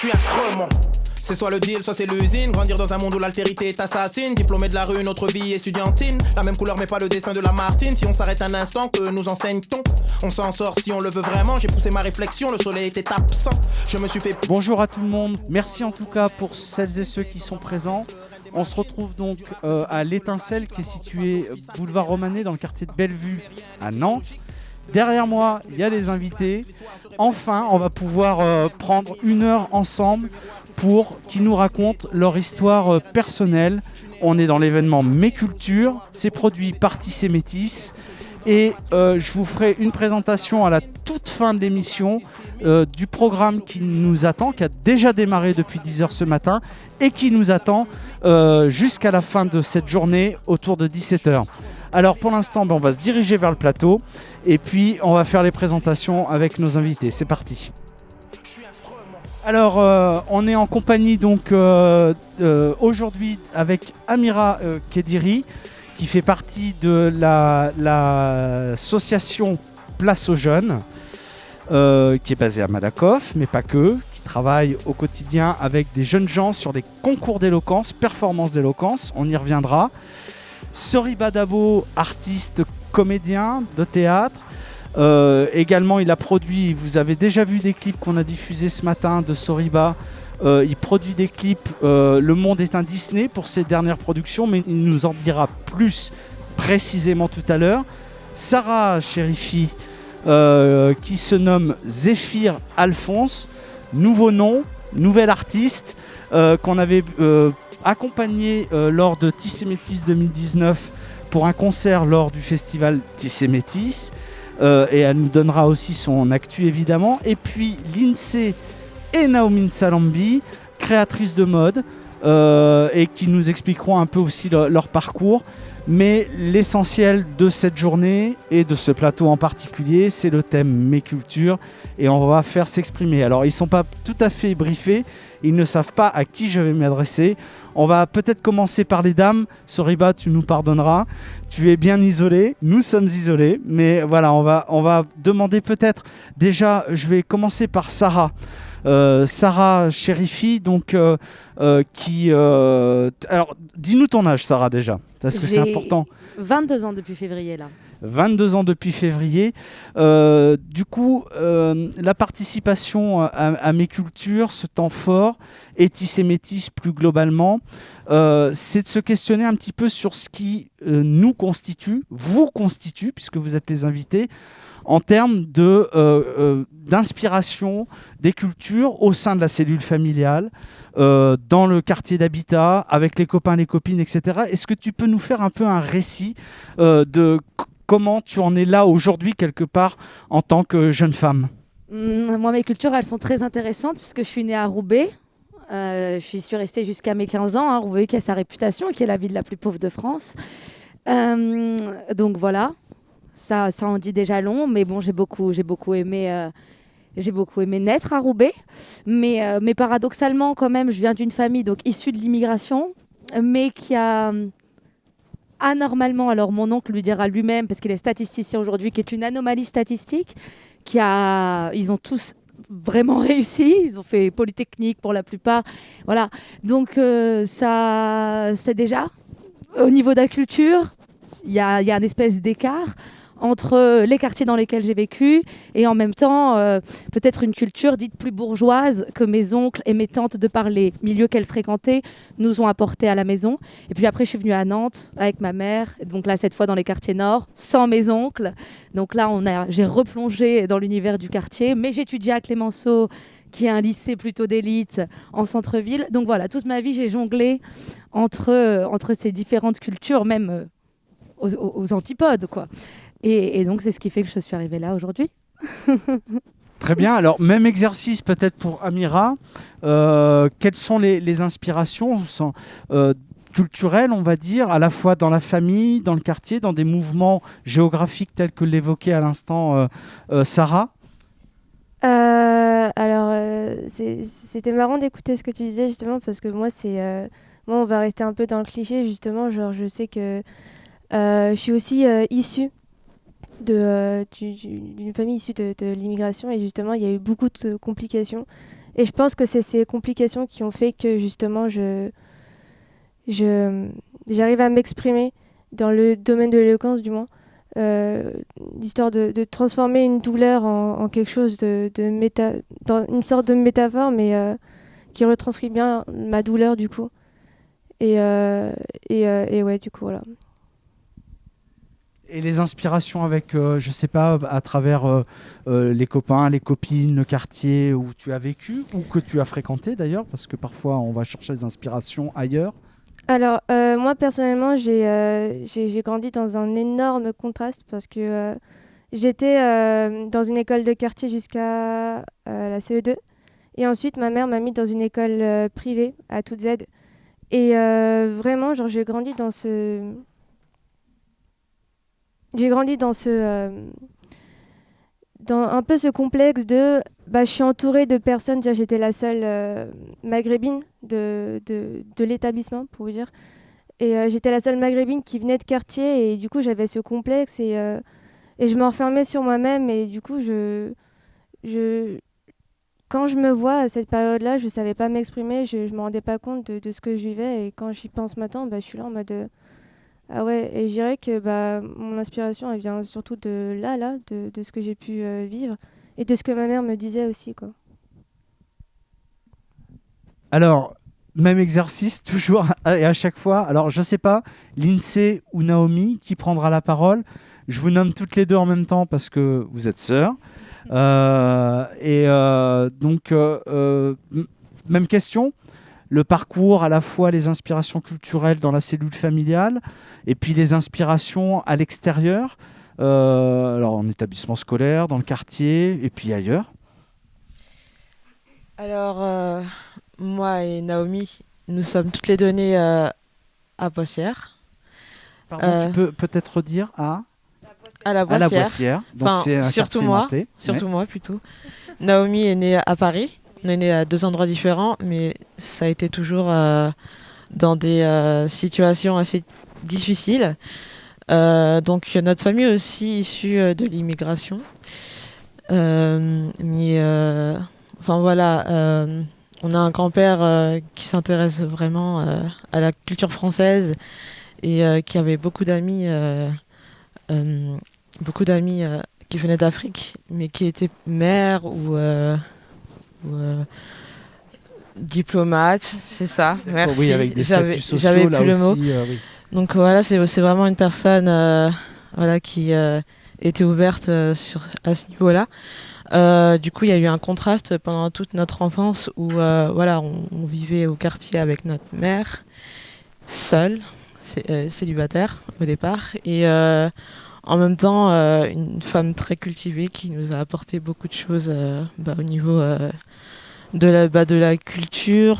suis instrument. C'est soit le deal, soit c'est l'usine. Grandir dans un monde où l'altérité est assassine. Diplômé de la rue, notre vie est estudiantine. La même couleur mais pas le dessin de la Martine. Si on s'arrête un instant, que nous enseigne-t-on? On s'en sort si on le veut vraiment. J'ai poussé ma réflexion, le soleil était absent. Je me suis fait... Bonjour à tout le monde, merci en tout cas pour celles et ceux qui sont présents. On se retrouve donc à l'Étincelle qui est situé boulevard Romanet dans le quartier de Bellevue à Nantes. Derrière moi, il y a les invités. Enfin, on va pouvoir prendre une heure ensemble pour qu'ils nous racontent leur histoire personnelle. On est dans l'événement Mes Cultures, c'est produit par Tissé Métis. Et je vous ferai une présentation à la toute fin de l'émission du programme qui nous attend, qui a déjà démarré depuis 10h ce matin et qui nous attend jusqu'à la fin de cette journée autour de 17h. Alors pour l'instant, on va se diriger vers le plateau et puis on va faire les présentations avec nos invités. C'est parti. Alors on est en compagnie donc aujourd'hui avec Amira Kediri qui fait partie de l'association Place aux Jeunes qui est basée à Malakoff, mais pas que, qui travaille au quotidien avec des jeunes gens sur des concours d'éloquence, performances d'éloquence, on y reviendra. Soriba Dabo, artiste, comédien de théâtre. Également, il a produit, vous avez déjà vu des clips qu'on a diffusés ce matin de Soriba. Il produit des clips, Le Monde est un Disney pour ses dernières productions, mais il nous en dira plus précisément tout à l'heure. Sarah Chérifi, qui se nomme Zéphyr Alphonse, nouveau nom, nouvel artiste, qu'on avait accompagné lors de Tissé Métis 2019 pour un concert lors du festival Tissé Métis. Et elle nous donnera aussi son actu évidemment. Et puis Lindsay et Naomi Salambi, créatrices de mode, et qui nous expliqueront un peu aussi leur parcours. Mais l'essentiel de cette journée et de ce plateau en particulier, c'est le thème Mes Cultures et on va faire s'exprimer. Alors ils ne sont pas tout à fait briefés, ils ne savent pas à qui je vais m'adresser. On va peut-être commencer par les dames. Soriba, tu nous pardonneras. Tu es bien isolée, nous sommes isolés. Mais voilà, on va demander peut-être... Déjà, je vais commencer par Sarah. Sarah Chérifi, donc qui... Alors, dis-nous ton âge, Sarah, déjà, parce que c'est important. 22 ans depuis février, là. 22 ans depuis février. Du coup, la participation à Mes Cultures, ce temps fort, et Tissé Métis plus globalement, c'est de se questionner un petit peu sur ce qui nous constitue, vous constitue, puisque vous êtes les invités, en termes d'inspiration des cultures au sein de la cellule familiale, dans le quartier d'habitat, avec les copains, les copines, etc. Est-ce que tu peux nous faire un peu un récit de comment tu en es là aujourd'hui, quelque part, en tant que jeune femme? Moi, mes cultures, elles sont très intéressantes puisque je suis née à Roubaix. Je suis restée jusqu'à mes 15 ans. Roubaix qui a sa réputation et qui est la ville la plus pauvre de France. Donc voilà. Ça en dit déjà long, mais bon, j'ai beaucoup aimé naître à Roubaix. Mais paradoxalement, quand même, je viens d'une famille donc issue de l'immigration, mais qui a anormalement, alors mon oncle lui dira lui-même, parce qu'il est statisticien aujourd'hui, qui est une anomalie statistique, ils ont tous vraiment réussi, ils ont fait Polytechnique pour la plupart. Voilà, donc ça, c'est déjà, au niveau de la culture, il y a une espèce d'écart entre les quartiers dans lesquels j'ai vécu et en même temps peut-être une culture dite plus bourgeoise que mes oncles et mes tantes, de par les milieux qu'elles fréquentaient, nous ont apporté à la maison. Et puis après je suis venue à Nantes avec ma mère, donc là cette fois dans les quartiers nord, sans mes oncles. Donc là j'ai replongé dans l'univers du quartier, mais j'étudiais à Clémenceau, qui est un lycée plutôt d'élite en centre-ville. Donc voilà, toute ma vie j'ai jonglé entre ces différentes cultures, même aux antipodes, quoi. Et donc, c'est ce qui fait que je suis arrivée là aujourd'hui. Très bien. Alors, même exercice peut-être pour Amira. Quelles sont les inspirations culturelles, on va dire, à la fois dans la famille, dans le quartier, dans des mouvements géographiques tels que l'évoquait à l'instant Sarah? C'était marrant d'écouter ce que tu disais, justement, parce que moi, moi, on va rester un peu dans le cliché, justement. Genre, je sais que je suis aussi issue d'une famille issue de l'immigration, et justement il y a eu beaucoup de complications Et je pense que c'est ces complications qui ont fait que justement j'arrive à m'exprimer dans le domaine de l'éloquence du moins, l'histoire de transformer une douleur en quelque chose dans une sorte de métaphore, mais qui retranscrit bien ma douleur du coup. Et ouais, du coup, voilà. Et les inspirations avec, je sais pas, à travers les copains, les copines, le quartier où tu as vécu ou que tu as fréquenté d'ailleurs, parce que parfois on va chercher des inspirations ailleurs. Alors, moi personnellement, j'ai grandi dans un énorme contraste parce que j'étais dans une école de quartier jusqu'à la CE2. Et ensuite, ma mère m'a mis dans une école privée à toute Z. Et vraiment, genre, j'ai grandi dans dans un peu ce complexe de je suis entourée de personnes. Déjà, j'étais la seule maghrébine de l'établissement, pour vous dire. Et j'étais la seule maghrébine qui venait de quartier. Et du coup, j'avais ce complexe et je m'enfermais sur moi-même. Et du coup, quand je me vois à cette période-là, je ne savais pas m'exprimer. Je ne me rendais pas compte de ce que je vivais. Et quand j'y pense maintenant, je suis là en mode... ah ouais, et je dirais que mon inspiration, elle vient surtout de de ce que j'ai pu vivre et de ce que ma mère me disait aussi, quoi. Alors, même exercice, toujours et à chaque fois. Alors, je sais pas, Lindsay ou Naomi, qui prendra la parole. Je vous nomme toutes les deux en même temps parce que vous êtes sœurs. Même question. Le parcours, à la fois les inspirations culturelles dans la cellule familiale et puis les inspirations à l'extérieur, alors en établissement scolaire, dans le quartier et puis ailleurs. Alors, moi et Naomi, nous sommes toutes les deux nées à Boissière. Pardon, tu peux peut-être dire à la à la Boissière. Boissière. Donc Enfin, c'est un surtout quartier moi, nantais. surtout moi plutôt. Naomi est née à Paris. On est nés à 2 endroits différents, mais ça a été toujours dans des situations assez difficiles. Donc notre famille est aussi issue de l'immigration. Enfin voilà, on a un grand-père qui s'intéresse vraiment à la culture française et qui avait beaucoup d'amis qui venaient d'Afrique, mais qui étaient mères ou diplomates, c'est ça. Merci. Oui, avec des statuts J'avais sociaux là plus le mot. aussi. Oui. Donc voilà, c'est vraiment une personne voilà, qui était ouverte à ce niveau-là. Du coup, il y a eu un contraste pendant toute notre enfance où voilà, on vivait au quartier avec notre mère, seule, célibataire au départ, et en même temps une femme très cultivée qui nous a apporté beaucoup de choses au niveau de la culture,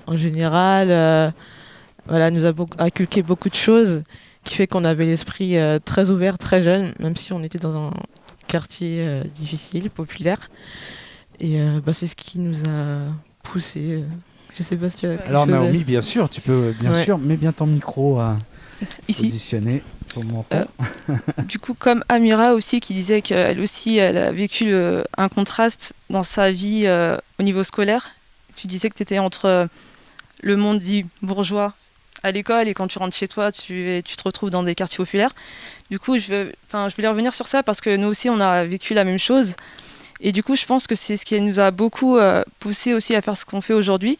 en général. Voilà, nous a inculqué beaucoup de choses qui fait qu'on avait l'esprit très ouvert, très jeune, même si on était dans un quartier difficile, populaire. Et c'est ce qui nous a poussé. Je sais pas si tu as... Alors Naomi, bien sûr, tu peux bien sûr, mets bien ton micro ici positionné sur le menton. Du coup, comme Amira aussi, qui disait qu'elle aussi, elle a vécu un contraste dans sa vie au niveau scolaire. Tu disais que tu étais entre le monde dit bourgeois à l'école et quand tu rentres chez toi, tu te retrouves dans des quartiers populaires. Du coup, je voulais revenir sur ça parce que nous aussi, on a vécu la même chose. Et du coup, je pense que c'est ce qui nous a beaucoup poussé aussi à faire ce qu'on fait aujourd'hui.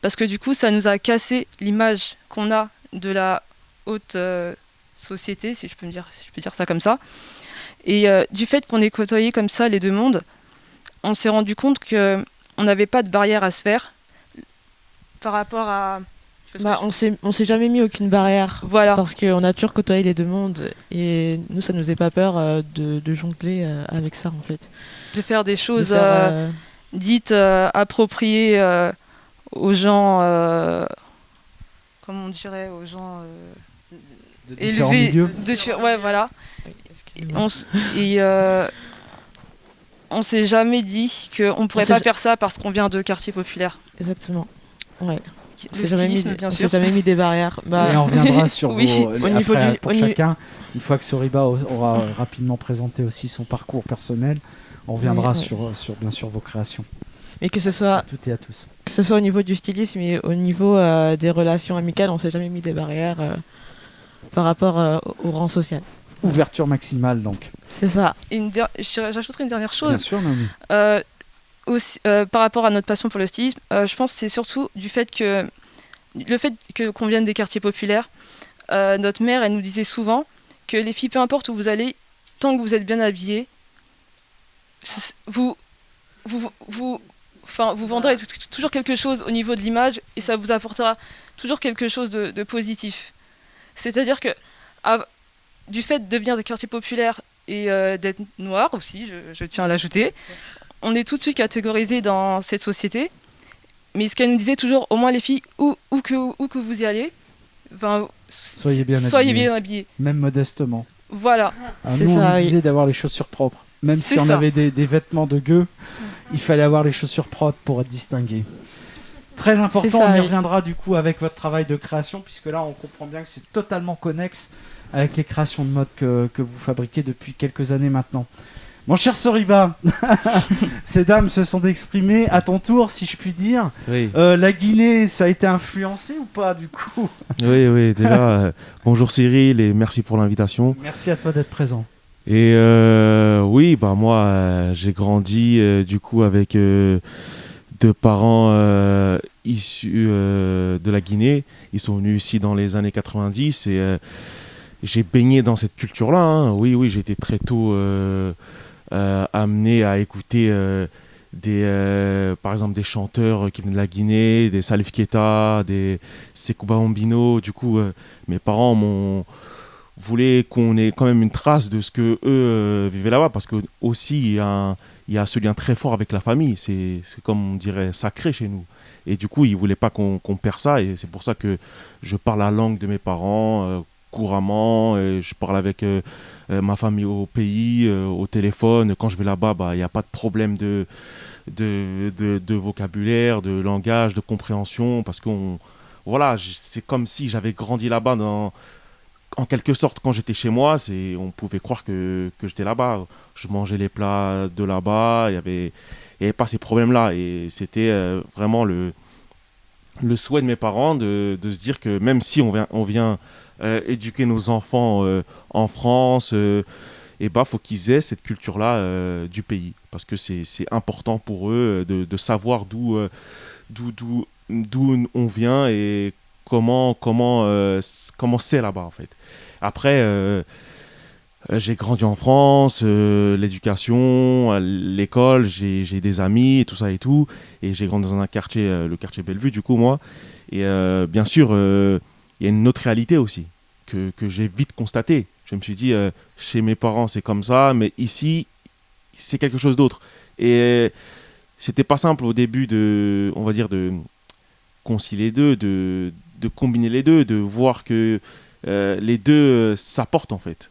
Parce que du coup, ça nous a cassé l'image qu'on a de la haute société, si je peux dire ça comme ça. Et du fait qu'on ait côtoyé comme ça les deux mondes, on s'est rendu compte qu'on n'avait pas de barrière à se faire par rapport à... on s'est jamais mis aucune barrière. Voilà. Parce qu'on a toujours côtoyé les deux mondes. Et nous, ça nous faisait pas peur de jongler avec ça, en fait. De faire des choses dites appropriées aux gens... comment on dirait, aux gens... de différents milieux. Ouais, voilà. On s'est jamais dit qu'on pourrait pas faire ça parce qu'on vient de quartier populaire. Exactement. Ouais. le stylisme, bien On sûr. s'est jamais mis des barrières. Et on reviendra sur Oui, vos... au niveau après, du- pour au niveau- chacun, une fois que Soriba aura rapidement présenté aussi son parcours personnel, on reviendra Oui, sur bien sûr vos créations. Mais que ce À soit toutes et à tous. au niveau du stylisme et au niveau des relations amicales, on s'est jamais mis des barrières par rapport au rang social. Ouverture maximale donc. C'est ça. Et j'ajouterai une dernière Bien chose. sûr, Naomi. Aussi, par rapport à notre passion pour le stylisme, je pense que c'est surtout qu'on vienne des quartiers populaires. Notre mère, elle nous disait souvent que les filles, peu importe où vous allez, tant que vous êtes bien habillées, vous vendrez toujours quelque chose au niveau de l'image et ça vous apportera toujours quelque chose de positif. C'est-à-dire que du fait de venir des quartiers populaires et d'être noir aussi, je tiens à l'ajouter, on est tout de suite catégorisé dans cette société. Mais ce qu'elle nous disait toujours, au moins les filles, où que vous y allez, Soyez bien habillées. Même modestement. Voilà. Alors, C'est nous, on ça, nous oui. disait d'avoir les chaussures propres. Même si C'est on ça. avait des vêtements de gueux, il fallait avoir les chaussures propres pour être distingué. Très important, C'est ça, on y oui. reviendra du coup avec votre travail de création, puisque là on comprend bien que c'est totalement connexe avec les créations de mode que vous fabriquez depuis quelques années maintenant. Mon cher Soriba, ces dames se sont exprimées à ton tour, si je puis dire. Oui, La Guinée, ça a été influencé ou pas du coup? oui, déjà, bonjour Cyril et merci pour l'invitation. Merci à toi d'être présent. Et oui, bah moi, j'ai grandi du coup avec deux parents issus de la Guinée. Ils sont venus ici dans les années 90 et j'ai baigné dans cette culture-là. Hein. Oui, j'ai été très tôt amené à écouter par exemple des chanteurs qui venaient de la Guinée, des Salif Keita, des Sékou Bambino. Du coup, mes parents voulaient qu'on ait quand même une trace de ce que eux vivaient là-bas, parce que aussi il y a ce lien très fort avec la famille. C'est comme on dirait sacré chez nous. Et du coup, ils voulaient pas qu'on perd ça, et c'est pour ça que je parle la langue de mes parents couramment. Et je parle avec ma famille au pays, au téléphone. Quand je vais là-bas, il n'y a pas de problème de vocabulaire, de langage, de compréhension, parce que voilà, c'est comme si j'avais grandi là-bas en quelque sorte. Quand j'étais chez moi, on pouvait croire que j'étais là-bas. Je mangeais les plats de là-bas, il n'y avait pas ces problèmes-là. Et c'était vraiment le souhait de mes parents de se dire que même si on vient éduquer nos enfants en France, faut qu'ils aient cette culture-là du pays. Parce que c'est important pour eux de savoir d'où on vient et comment c'est là-bas en fait. Après, j'ai grandi en France, l'éducation, l'école, j'ai des amis et tout ça et tout. Et j'ai grandi dans un quartier, le quartier Bellevue du coup moi. Et bien sûr, il y a une autre réalité aussi que j'ai vite constatée. Je me suis dit, chez mes parents c'est comme ça, mais ici c'est quelque chose d'autre. Et c'était pas simple au début de concilier les deux, de combiner les deux, de voir que les deux s'apportent en fait,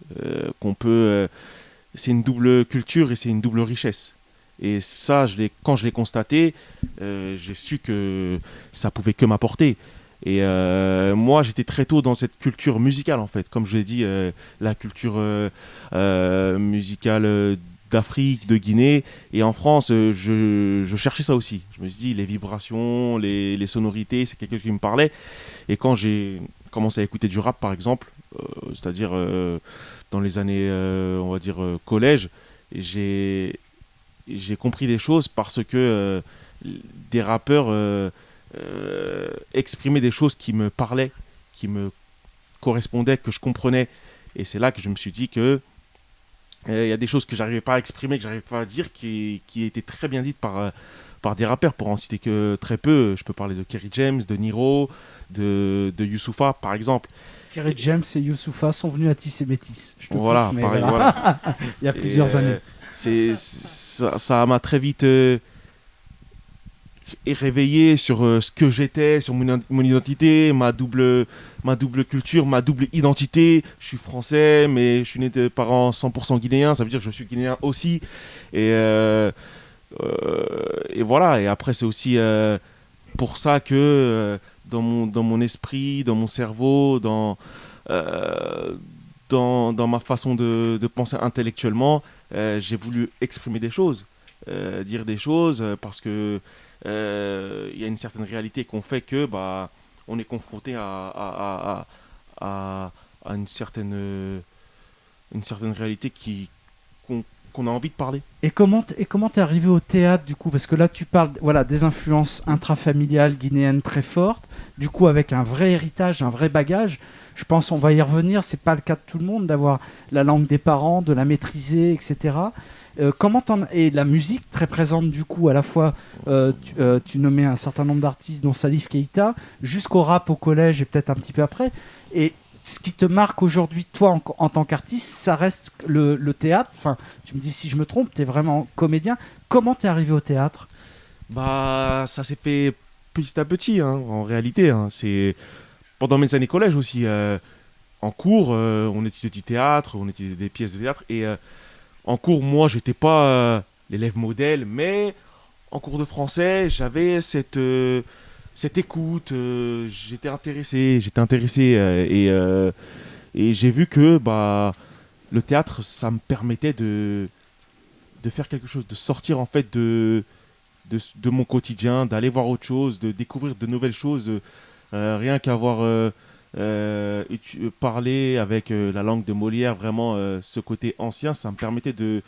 c'est une double culture et c'est une double richesse. Et ça, quand je l'ai constaté, j'ai su que ça pouvait que m'apporter. Et moi, j'étais très tôt dans cette culture musicale en fait, comme je l'ai dit, la culture musicale d'Afrique, de Guinée. Et en France, je cherchais ça aussi. Je me suis dit, les vibrations, les sonorités, c'est quelque chose qui me parlait. Et quand j'ai commencé à écouter du rap, par exemple, c'est-à-dire dans les années, collège, j'ai compris des choses parce que des rappeurs exprimaient des choses qui me parlaient, qui me correspondaient, que je comprenais. Et c'est là que je me suis dit que il y a des choses que j'arrivais pas à exprimer, que j'arrivais pas à dire, qui étaient très bien dites par des rappeurs. Pour en citer que très peu, je peux parler de Kerry James, de Niro, de Youssoupha par exemple. Kerry James et Youssoupha sont venus à Tissé Métis. Voilà, pareil, voilà. Il y a plusieurs années. Ça m'a très vite réveillé sur ce que j'étais, sur mon identité, ma double culture, ma double identité. Je suis français, mais je suis né de parents 100% guinéens, ça veut dire que je suis guinéen aussi. Et voilà, et après c'est aussi pour ça que dans mon esprit, dans mon cerveau, dans ma façon de penser intellectuellement. J'ai voulu exprimer des choses, dire des choses, parce que il y a une certaine réalité qu'on fait que on est confronté à une certaine réalité qu'on a envie de parler. Et comment t'es arrivé au théâtre du coup? Parce que là tu parles des influences intrafamiliales guinéennes très fortes, du coup avec un vrai héritage, un vrai bagage. Je pense on va y revenir, c'est pas le cas de tout le monde d'avoir la langue des parents, de la maîtriser, etc. Et la musique très présente du coup, à la fois tu nommais un certain nombre d'artistes dont Salif Keita, jusqu'au rap au collège et peut-être un petit peu après. Et ce qui te marque aujourd'hui, toi, en tant qu'artiste, ça reste le théâtre. Enfin, tu me dis si je me trompe, tu es vraiment comédien. Comment tu es arrivé au théâtre? Ça s'est fait petit à petit, hein, en réalité. Hein. C'est pendant mes années collège aussi. En cours, on étudiait du théâtre, on étudiait des pièces de théâtre. Et en cours, moi, j'étais pas l'élève modèle, mais en cours de français, j'avais cette écoute, j'étais intéressé et j'ai vu que le théâtre, ça me permettait de faire quelque chose, de sortir en fait de mon quotidien, d'aller voir autre chose, de découvrir de nouvelles choses, rien qu'avoir parlé avec la langue de Molière, vraiment ce côté ancien, ça me permettait de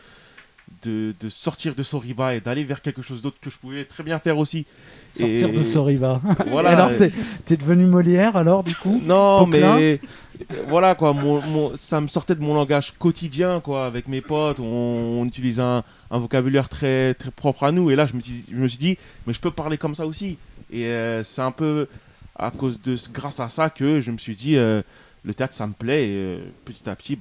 sortir de Soriba et d'aller vers quelque chose d'autre que je pouvais très bien faire aussi. Sortir de Soriba. Voilà. Alors, t'es devenu Molière, alors, du coup? Non, Poquelin. mais voilà, quoi. Ça me sortait de mon langage quotidien, quoi. Avec mes potes, on utilise un vocabulaire très, très propre à nous. Et là, je me suis dit, mais je peux parler comme ça aussi. Et c'est un peu grâce à ça que je me suis dit, le théâtre, ça me plaît. Et petit à petit,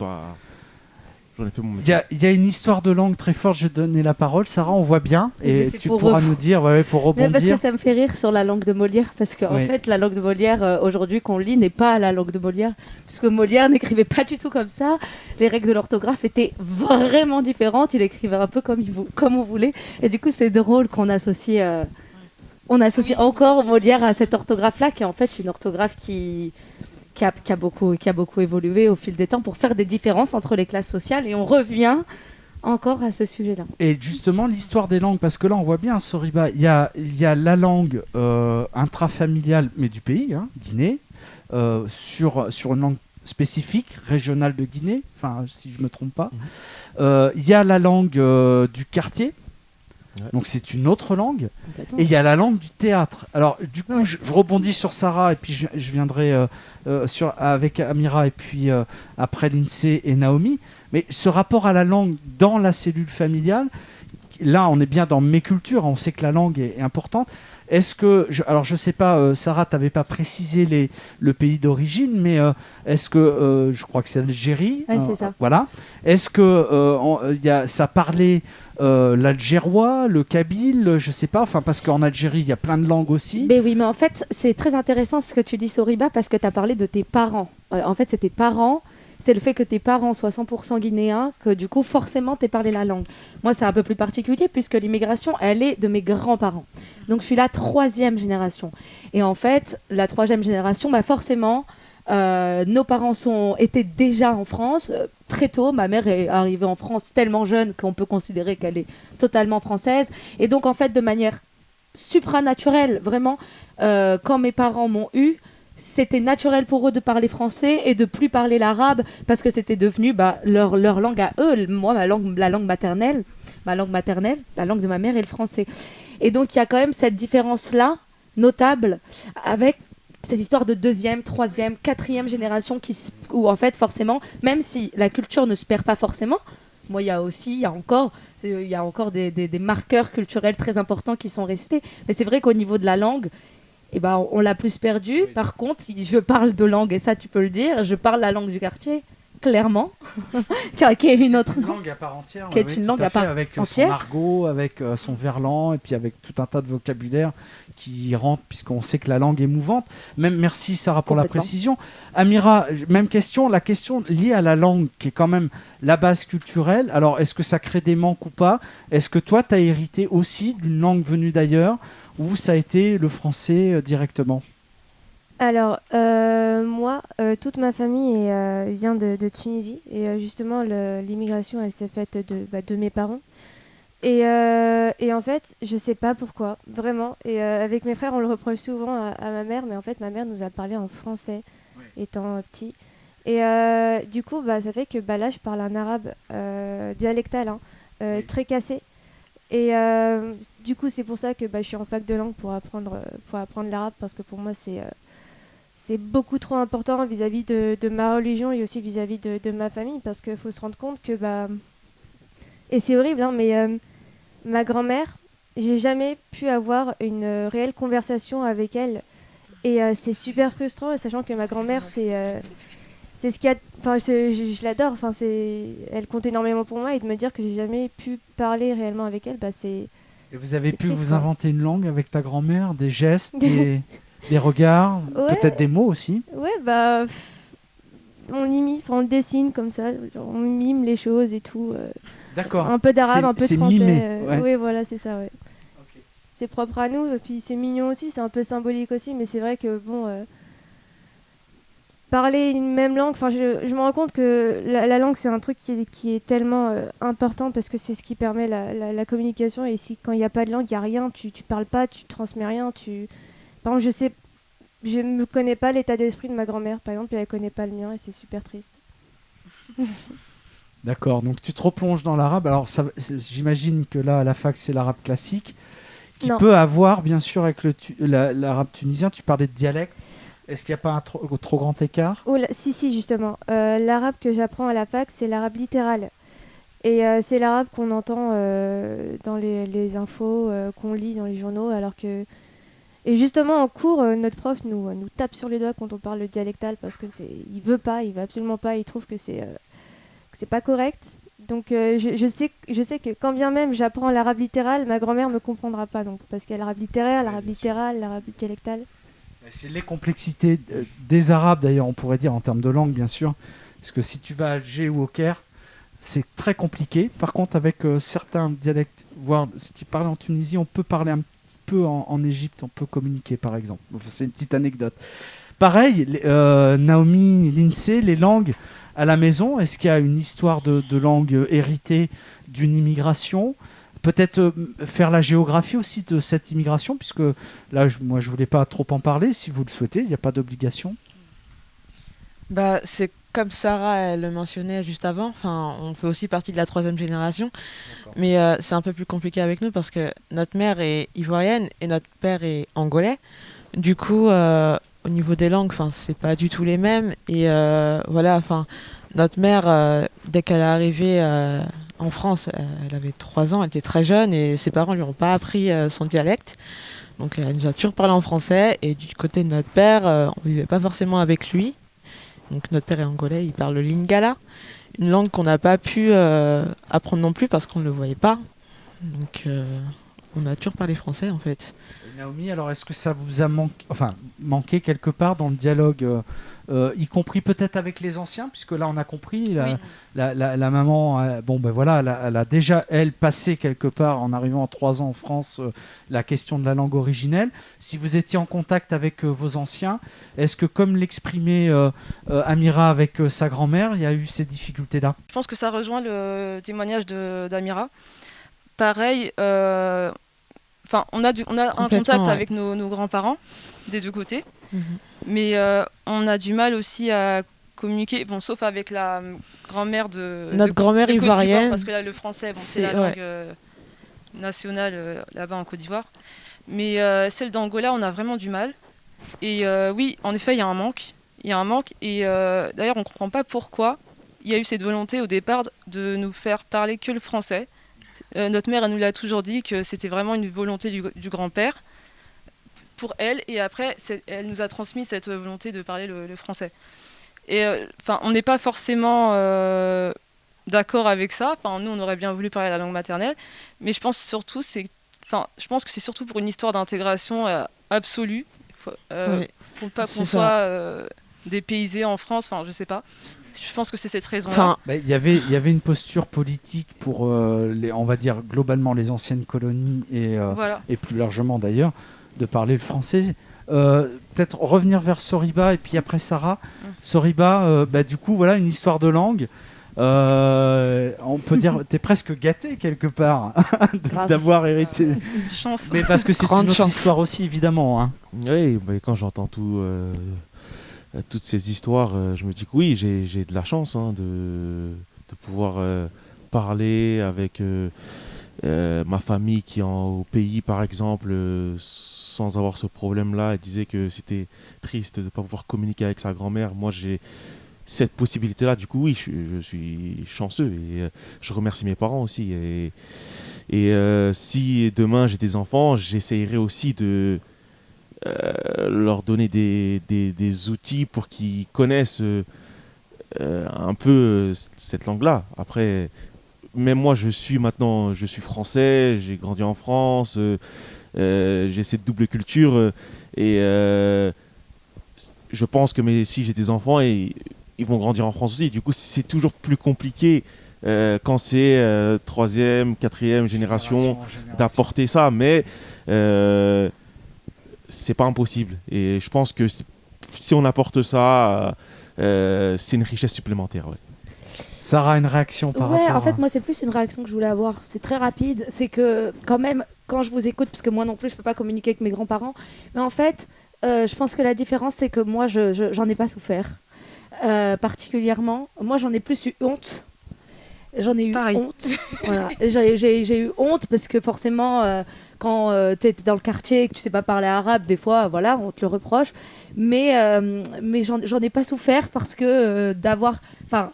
j'en ai fait mon métier. Il y a une histoire de langue très forte, je vais te donner la parole. Sarah, on voit bien. Et tu pourras nous dire, pour rebondir. Parce que ça me fait rire sur la langue de Molière, parce qu'en fait, la langue de Molière, aujourd'hui, qu'on lit, n'est pas la langue de Molière. Puisque Molière n'écrivait pas du tout comme ça. Les règles de l'orthographe étaient vraiment différentes. Il écrivait un peu comme on voulait. Et du coup, c'est drôle qu'on associe... on associe encore Molière à cette orthographe-là, qui est en fait une orthographe qui a beaucoup évolué au fil des temps pour faire des différences entre les classes sociales. Et on revient encore à ce sujet-là. Et justement, l'histoire des langues, parce que là, on voit bien, Soriba, il y a la langue intrafamiliale, mais du pays, hein, Guinée, sur une langue spécifique, régionale de Guinée, si je ne me trompe pas. Il y a la langue du quartier. Ouais. Donc c'est une autre langue. Exactement. Et il y a la langue du théâtre. Alors du coup, je rebondis sur Sarah et puis je viendrai avec Amira et puis après Lindsay et Naomi. Mais ce rapport à la langue dans la cellule familiale, là on est bien dans mes cultures, on sait que la langue est importante. Est-ce que, alors je sais pas, Sarah, tu n'avais pas précisé le pays d'origine, mais est-ce que, je crois que c'est l'Algérie. Oui, c'est ça. Voilà. Est-ce que ça parlait l'algérois, le kabyle, je sais pas, parce qu'en Algérie, il y a plein de langues aussi. Mais oui, mais en fait, c'est très intéressant ce que tu dis, Soriba, parce que tu as parlé de tes parents. En fait, c'est tes parents. C'est le fait que tes parents soient 100% guinéens, que du coup, forcément, tu parlé la langue. Moi, c'est un peu plus particulier, puisque l'immigration, elle est de mes grands-parents. Donc, je suis la 3e génération. Et en fait, la 3e génération, forcément, nos parents étaient déjà en France très tôt. Ma mère est arrivée en France tellement jeune qu'on peut considérer qu'elle est totalement française. Et donc, en fait, de manière supranaturelle, vraiment, quand mes parents m'ont eue, c'était naturel pour eux de parler français et de plus parler l'arabe parce que c'était devenu leur langue à eux. Moi, la langue maternelle, la langue de ma mère est le français. Et donc, il y a quand même cette différence-là, notable, avec ces histoires de 2e, 3e, 4e génération où, en fait, forcément, même si la culture ne se perd pas forcément, moi, il y a encore des marqueurs culturels très importants qui sont restés. Mais c'est vrai qu'au niveau de la langue, on l'a plus perdu. Oui. Par contre, je parle de langue, et ça tu peux le dire, je parle la langue du quartier, clairement, qui est une autre langue à part entière. Qui est une langue à part avec entière. Son argot, avec son verlan, et puis avec tout un tas de vocabulaire qui rentre, puisqu'on sait que la langue est mouvante. Même, merci Sarah pour la précision. Amira, même question, la question liée à la langue, qui est quand même la base culturelle. Alors, est-ce que ça crée des manques ou pas? Est-ce que toi, tu as hérité aussi d'une langue venue d'ailleurs, ou ça a été le français directement? Alors, moi, toute ma famille vient de Tunisie. Et justement, l'immigration, elle s'est faite de mes parents. Et en fait, je sais pas pourquoi, vraiment. Et avec mes frères, on le reproche souvent à ma mère, mais en fait, ma mère nous a parlé en français étant petit. Et du coup, ça fait que là, je parle un arabe dialectal, hein, très cassé. Et du coup, c'est pour ça que je suis en fac de langue pour apprendre l'arabe, parce que pour moi, c'est beaucoup trop important vis-à-vis de ma religion et aussi vis-à-vis de ma famille, parce qu'il faut se rendre compte que, et c'est horrible, hein, mais ma grand-mère, j'ai jamais pu avoir une réelle conversation avec elle. Et c'est super frustrant, sachant que ma grand-mère, c'est ce qu'il y a. Enfin, je l'adore. Enfin, elle compte énormément pour moi, et de me dire que j'ai jamais pu parler réellement avec elle, c'est. Et vous avez c'est pu triste, vous quoi. inventer une langue avec ta grand-mère, des gestes, des regards, Ouais. peut-être des mots aussi. Ouais, on imite, on dessine comme ça, genre, on mime les choses et tout. D'accord. Un peu d'arabe, un peu de C'est français. mimé, ouais. Oui, voilà, c'est ça, ouais. C'est propre à nous, et puis c'est mignon aussi, c'est un peu symbolique aussi, mais c'est vrai que parler une même langue, je me rends compte que la langue, c'est un truc qui est tellement important, parce que c'est ce qui permet la communication. Et si quand il n'y a pas de langue, il n'y a rien, tu parles pas, tu transmets rien. Par exemple, je ne connais pas l'état d'esprit de ma grand-mère, par exemple, et elle ne connaît pas le mien, et c'est super triste. D'accord, donc tu te replonges dans l'arabe. Alors j'imagine que là, à la fac, c'est l'arabe classique, qui Non. peut avoir, bien sûr, avec l'arabe tunisien, tu parlais de dialecte. Est-ce qu'il n'y a pas un trop grand écart? Oh, si, justement. L'arabe que j'apprends à la fac, c'est l'arabe littéral. Et c'est l'arabe qu'on entend dans les infos, qu'on lit dans les journaux, alors que... Et justement, en cours, notre prof nous tape sur les doigts quand on parle le dialectal, parce que il veut absolument pas, il trouve que c'est pas correct. Donc je sais que quand bien même j'apprends l'arabe littéral, ma grand-mère me comprendra pas, donc, parce qu'il y a l'arabe littéraire, l'arabe littéral, l'arabe dialectal. C'est les complexités des arabes, d'ailleurs, on pourrait dire, en termes de langue, bien sûr. Parce que si tu vas à Alger ou au Caire, c'est très compliqué. Par contre, avec certains dialectes, voire ce qui parle en Tunisie, on peut parler un petit peu en Égypte, on peut communiquer, par exemple. C'est une petite anecdote. Pareil, Naomi, Lindsay, les langues à la maison, est-ce qu'il y a une histoire de langue héritée d'une immigration? Peut-être faire la géographie aussi de cette immigration, puisque là, moi, je voulais pas trop en parler. Si vous le souhaitez, il n'y a pas d'obligation. C'est comme Sarah elle le mentionnait juste avant. Enfin, on fait aussi partie de la 3e génération, mais c'est un peu plus compliqué avec nous parce que notre mère est ivoirienne et notre père est angolais. Du coup, au niveau des langues, c'est pas du tout les mêmes. Et voilà, notre mère, dès qu'elle est arrivée en France, elle avait 3 ans, elle était très jeune et ses parents lui ont pas appris son dialecte. Donc elle nous a toujours parlé en français. Et du côté de notre père, on vivait pas forcément avec lui. Donc notre père est angolais, il parle le lingala, une langue qu'on n'a pas pu apprendre non plus parce qu'on ne le voyait pas. Donc on a toujours parlé français en fait. Naomi, alors est-ce que ça vous a manqué quelque part dans le dialogue, y compris peut-être avec les anciens, puisque là on a compris, la maman, elle a déjà, elle, passé quelque part en arrivant à 3 ans en France, la question de la langue originelle. Si vous étiez en contact avec vos anciens, est-ce que, comme l'exprimait Amira avec sa grand-mère, il y a eu ces difficultés-là? Je pense que ça rejoint le témoignage d'Amira. Pareil, on a un contact avec nos grands-parents des deux côtés, mais on a du mal aussi à communiquer, sauf avec la grand-mère notre grand-mère de Côte ivoirienne, d'Ivoire, parce que là le français, c'est la langue nationale là-bas en Côte d'Ivoire, mais celle d'Angola, on a vraiment du mal. Et oui, en effet, il y a un manque, et d'ailleurs, on comprend pas pourquoi il y a eu cette volonté au départ de nous faire parler que le français. Notre mère, elle nous l'a toujours dit que c'était vraiment une volonté du grand-père pour elle, et après elle nous a transmis cette volonté de parler le français. Et on n'est pas forcément d'accord avec ça. Nous, on aurait bien voulu parler la langue maternelle, mais je pense que c'est surtout pour une histoire d'intégration absolue, pour pas qu'on soit dépaysé en France. Je sais pas. Je pense que c'est cette raison-là. Il y avait une posture politique pour on va dire globalement les anciennes colonies et plus largement d'ailleurs, de parler le français. Peut-être revenir vers Soriba et puis après Sarah. Soriba, du coup, voilà une histoire de langue. On peut dire, t'es presque gâté quelque part d'avoir hérité. Chance. Mais parce que c'est une autre histoire aussi, évidemment. Hein. Oui, mais quand j'entends toutes ces histoires, je me dis que oui, j'ai de la chance de pouvoir parler avec ma famille qui est au pays, par exemple, sans avoir ce problème-là. Elle disait que c'était triste de ne pas pouvoir communiquer avec sa grand-mère. Moi, j'ai cette possibilité-là. Du coup, oui, je suis chanceux et je remercie mes parents aussi. Et si demain j'ai des enfants, j'essayerai aussi de leur donner des outils pour qu'ils connaissent un peu cette langue-là. Après, même moi, je suis français, j'ai grandi en France, j'ai cette double culture et je pense que si j'ai des enfants, ils vont grandir en France aussi. Du coup, c'est toujours plus compliqué quand c'est 3e, 4e génération d'apporter ça. Mais c'est pas impossible. Et je pense que si on apporte ça, c'est une richesse supplémentaire. Ouais. Sarah, une réaction par rapport en fait, moi, c'est plus une réaction que je voulais avoir. C'est très rapide. C'est que, quand même, quand je vous écoute, parce que moi non plus, je peux pas communiquer avec mes grands-parents, mais en fait, je pense que la différence, c'est que moi, j'en ai pas souffert. Particulièrement. Moi, j'en ai plus eu honte. J'en ai eu honte. Voilà. J'ai eu honte parce que forcément, quand tu es dans le quartier et que tu sais pas parler arabe, des fois, voilà, on te le reproche. Mais j'en ai pas souffert parce que d'avoir... Enfin,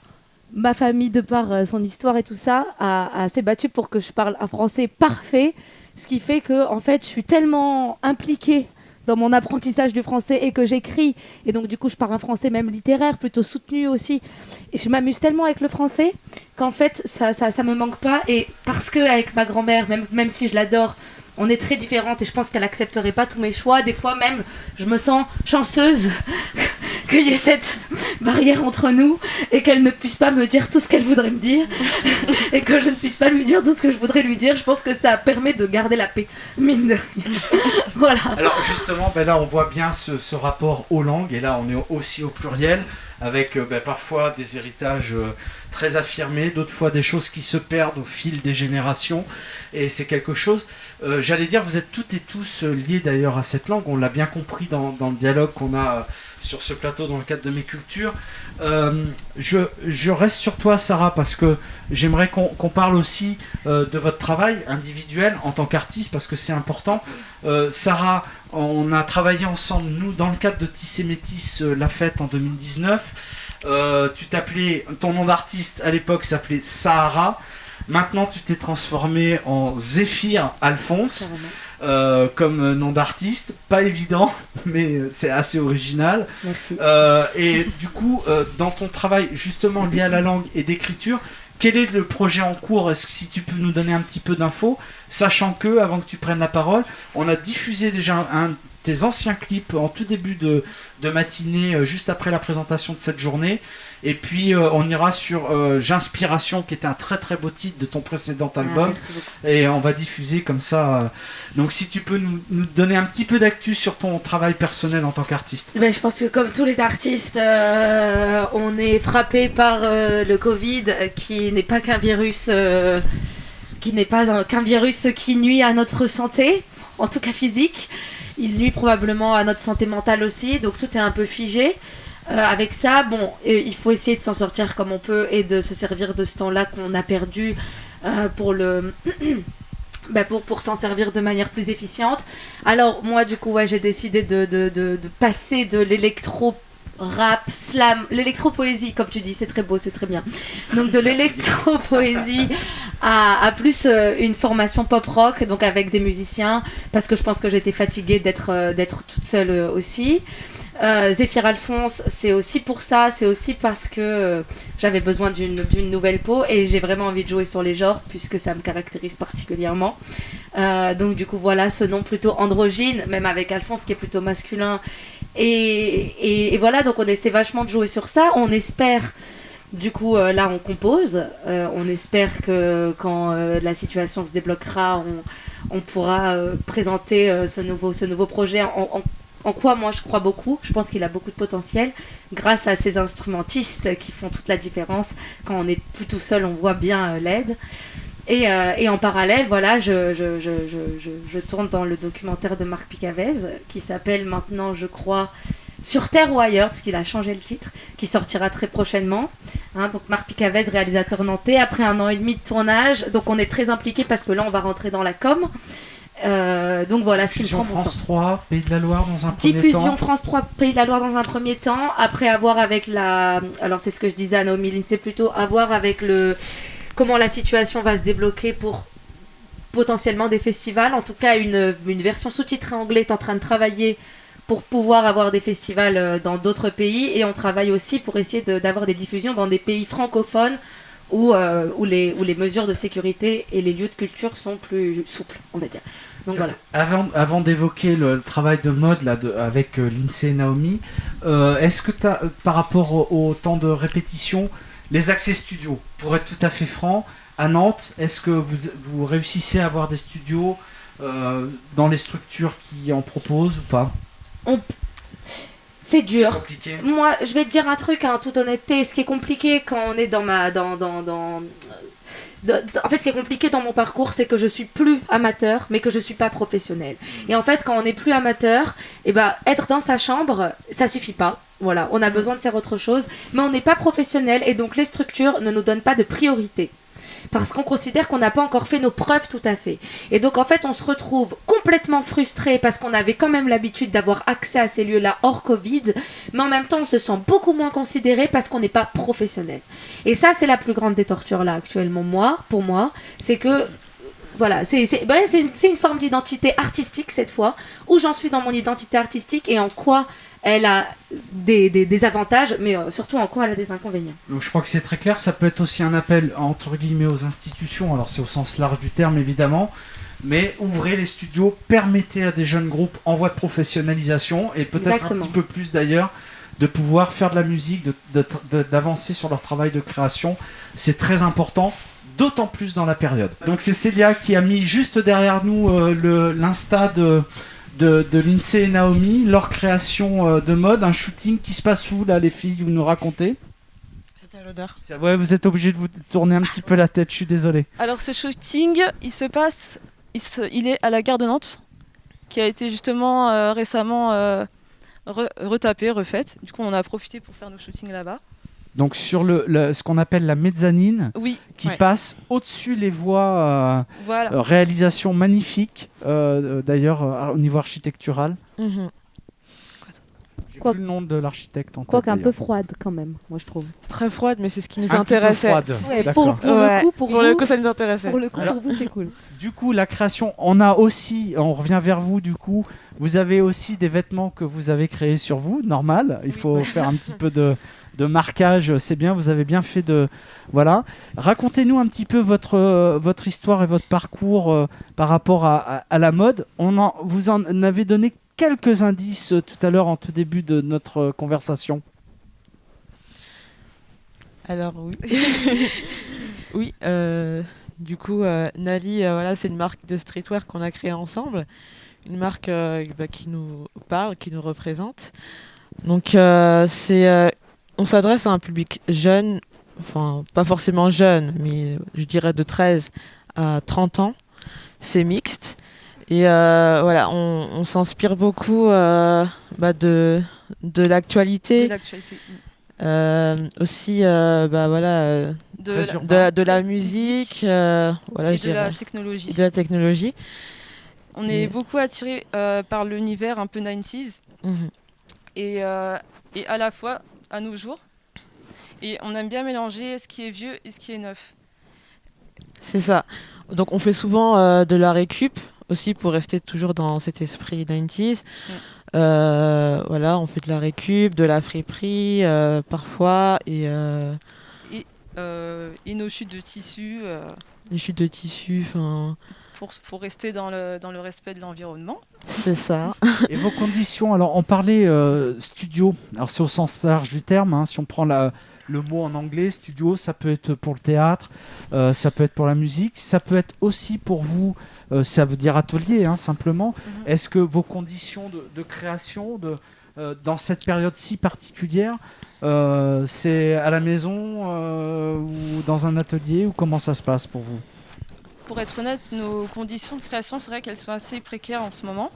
ma famille, de par son histoire et tout ça, s'est battue pour que je parle un français parfait. Ce qui fait que, en fait, je suis tellement impliquée dans mon apprentissage du français et que j'écris. Et donc, du coup, je parle un français même littéraire, plutôt soutenu aussi. Et je m'amuse tellement avec le français qu'en fait, ça me manque pas. Et parce qu'avec ma grand-mère, même si je l'adore, on est très différentes et je pense qu'elle accepterait pas tous mes choix. Des fois même, je me sens chanceuse qu'il y ait cette barrière entre nous et qu'elle ne puisse pas me dire tout ce qu'elle voudrait me dire et que je ne puisse pas lui dire tout ce que je voudrais lui dire. Je pense que ça permet de garder la paix, mine de rien. Voilà. Alors justement, là on voit bien ce rapport aux langues et là on est aussi au pluriel avec parfois des héritages très affirmés, d'autres fois des choses qui se perdent au fil des générations et c'est quelque chose, j'allais dire, vous êtes toutes et tous liés d'ailleurs à cette langue, on l'a bien compris dans le dialogue qu'on a sur ce plateau dans le cadre de Mes Cultures. Je reste sur toi Sarah parce que j'aimerais qu'on parle aussi de votre travail individuel en tant qu'artiste parce que c'est important. Sarah, on a travaillé ensemble nous dans le cadre de Tissé Métis La Fête en 2019. Ton nom d'artiste à l'époque s'appelait Sahara. Maintenant tu t'es transformé en Zéphyr Alphonse. Comme nom d'artiste, pas évident, mais c'est assez original. Merci. Et du coup, dans ton travail justement lié à la langue et d'écriture, quel est le projet en cours? Est-ce que si tu peux nous donner un petit peu d'infos, sachant que, avant que tu prennes la parole, on a diffusé déjà un de tes anciens clips en tout début de matinée, juste après la présentation de cette journée. Et puis on ira sur J'Inspiration, qui était un très très beau titre de ton précédent album. Et on va diffuser comme ça. Donc si tu peux nous donner un petit peu d'actu sur ton travail personnel en tant qu'artiste. Je pense que comme tous les artistes, on est frappé par le Covid, qui n'est pas qu'un virus, qu'un virus qui nuit à notre santé, en tout cas physique. Il nuit probablement à notre santé mentale aussi, donc tout est un peu figé. Avec ça, il faut essayer de s'en sortir comme on peut et de se servir de ce temps-là qu'on a perdu pour s'en servir de manière plus efficiente. Alors moi, du coup, j'ai décidé de passer de l'électro-rap, slam, l'électro-poésie, comme tu dis, c'est très beau, c'est très bien. Donc de l'électro-poésie à plus une formation pop-rock, donc avec des musiciens, parce que je pense que j'étais fatiguée d'être toute seule aussi. Zéphyr Alphonse, c'est aussi pour ça, c'est aussi parce que j'avais besoin d'une nouvelle peau et j'ai vraiment envie de jouer sur les genres puisque ça me caractérise particulièrement. Donc du coup voilà, ce nom plutôt androgyne, même avec Alphonse qui est plutôt masculin. Et voilà, donc on essaie vachement de jouer sur ça. On espère, du coup là on compose, on espère que quand la situation se débloquera, on pourra présenter ce nouveau projet en quoi moi je crois beaucoup. Je pense qu'il a beaucoup de potentiel grâce à ces instrumentistes qui font toute la différence. Quand on est plus tout seul, on voit bien l'aide. Et en parallèle, voilà, je tourne dans le documentaire de Marc Picavez qui s'appelle maintenant, je crois, Sur Terre ou ailleurs, parce qu'il a changé le titre, qui sortira très prochainement. Donc Marc Picavez, réalisateur nantais, après 1 an et demi de tournage. Donc on est très impliqués parce que là, on va rentrer dans la com. Donc voilà ce qui me prend mon temps. France 3, Pays de la Loire dans un premier temps. Diffusion France 3, Pays de la Loire dans un premier temps. Après avoir avec la... Alors c'est ce que je disais à Naomi Lynn, c'est plutôt avoir avec le... Comment la situation va se débloquer pour potentiellement des festivals. En tout cas, une version sous-titrée anglais est en train de travailler pour pouvoir avoir des festivals dans d'autres pays. Et on travaille aussi pour essayer d'avoir des diffusions dans des pays francophones où les mesures de sécurité et les lieux de culture sont plus souples, on va dire. Donc voilà. Avant d'évoquer le travail de mode là, avec Lindsay et Naomi, est-ce que par rapport au temps de répétition, les accès studios, pour être tout à fait franc, à Nantes, est-ce que vous réussissez à avoir des studios dans les structures qui en proposent ou pas ? C'est dur. C'est compliqué. Moi, je vais te dire un truc, en toute honnêteté. Ce qui est compliqué quand on est dans en fait, ce qui est compliqué dans mon parcours, c'est que je suis plus amateur, mais que je suis pas professionnel. Et en fait, quand on n'est plus amateur, être dans sa chambre, ça suffit pas. Voilà, on a besoin de faire autre chose, mais on n'est pas professionnel et donc les structures ne nous donnent pas de priorité. Parce qu'on considère qu'on n'a pas encore fait nos preuves tout à fait. Et donc en fait on se retrouve complètement frustré parce qu'on avait quand même l'habitude d'avoir accès à ces lieux-là hors Covid, mais en même temps on se sent beaucoup moins considéré parce qu'on n'est pas professionnel. Et ça c'est la plus grande des tortures là actuellement, pour moi, c'est que voilà, c'est une forme d'identité artistique cette fois, où j'en suis dans mon identité artistique et en quoi elle a des avantages, mais surtout en quoi elle a des inconvénients. Donc je crois que c'est très clair, ça peut être aussi un appel entre guillemets aux institutions, alors c'est au sens large du terme évidemment, mais ouvrez les studios, permettez à des jeunes groupes en voie de professionnalisation, et peut-être Exactement. un petit peu plus d'ailleurs, de pouvoir faire de la musique, d'avancer sur leur travail de création, c'est très important. D'autant plus dans la période. Donc c'est Célia qui a mis juste derrière nous l'insta de Lindsay et Naomi, leur création de mode, un shooting qui se passe où là les filles, vous nous racontez? C'est à l'odeur. Ouais, vous êtes obligés de vous tourner un petit peu la tête, je suis désolé. Alors ce shooting, il est à la gare de Nantes, qui a été justement récemment retapée, refaite. Du coup on en a profité pour faire nos shootings là-bas. Donc sur ce qu'on appelle la mezzanine, Oui, qui passe au-dessus les voies, voilà. réalisation magnifique, d'ailleurs au niveau architectural. Mhm. J'ai Quoi- plus le nom de l'architecte en tête. Quoique un peu d'ailleurs. froide quand même, moi je trouve. Très froide, mais c'est ce qui nous Un petit peu intéressait. froide. Ouais, D'accord. pour le coup, Pour le coup, ça nous intéressait. pour le coup, Alors- pour vous c'est cool. Du coup, la création, on revient vers vous du coup, vous avez aussi des vêtements que vous avez créés sur vous, normal, il faut faire un petit peu de marquage, c'est bien, vous avez bien fait de... Voilà. Racontez-nous un petit peu votre histoire et votre parcours par rapport à la mode. Vous en avez donné quelques indices tout à l'heure en tout début de notre conversation. Alors oui. Oui, du coup, Nali, voilà, c'est une marque de streetwear qu'on a créée ensemble. Une marque qui nous parle, qui nous représente. Donc, on s'adresse à un public jeune, enfin, pas forcément jeune, mais je dirais de 13 à 30 ans. C'est mixte. Et voilà, on s'inspire beaucoup de l'actualité. De l'actualité. Aussi voilà, Très urbain. de la musique, voilà, Et je de la dirais. technologie. Et de la technologie. On est beaucoup attiré par l'univers un peu 90s Mhm. et à la fois à nos jours. Et on aime bien mélanger ce qui est vieux et ce qui est neuf. C'est ça. Donc on fait souvent de la récup aussi pour rester toujours dans cet esprit 90s. Voilà, on fait de la récup, de la friperie parfois et Et nos chutes de tissu. des chutes de tissu. Enfin, pour rester dans le respect de l'environnement. C'est ça. Et vos conditions, alors on parlait studio, alors c'est au sens large du terme, hein, si on prend le mot en anglais, studio, ça peut être pour le théâtre, ça peut être pour la musique, ça peut être aussi pour vous, ça veut dire atelier, hein, simplement. Est-ce que vos conditions de création, dans cette période si particulière, c'est à la maison ou dans un atelier, ou comment ça se passe pour vous? Pour être honnête, nos conditions de création, c'est vrai qu'elles sont assez précaires en ce moment,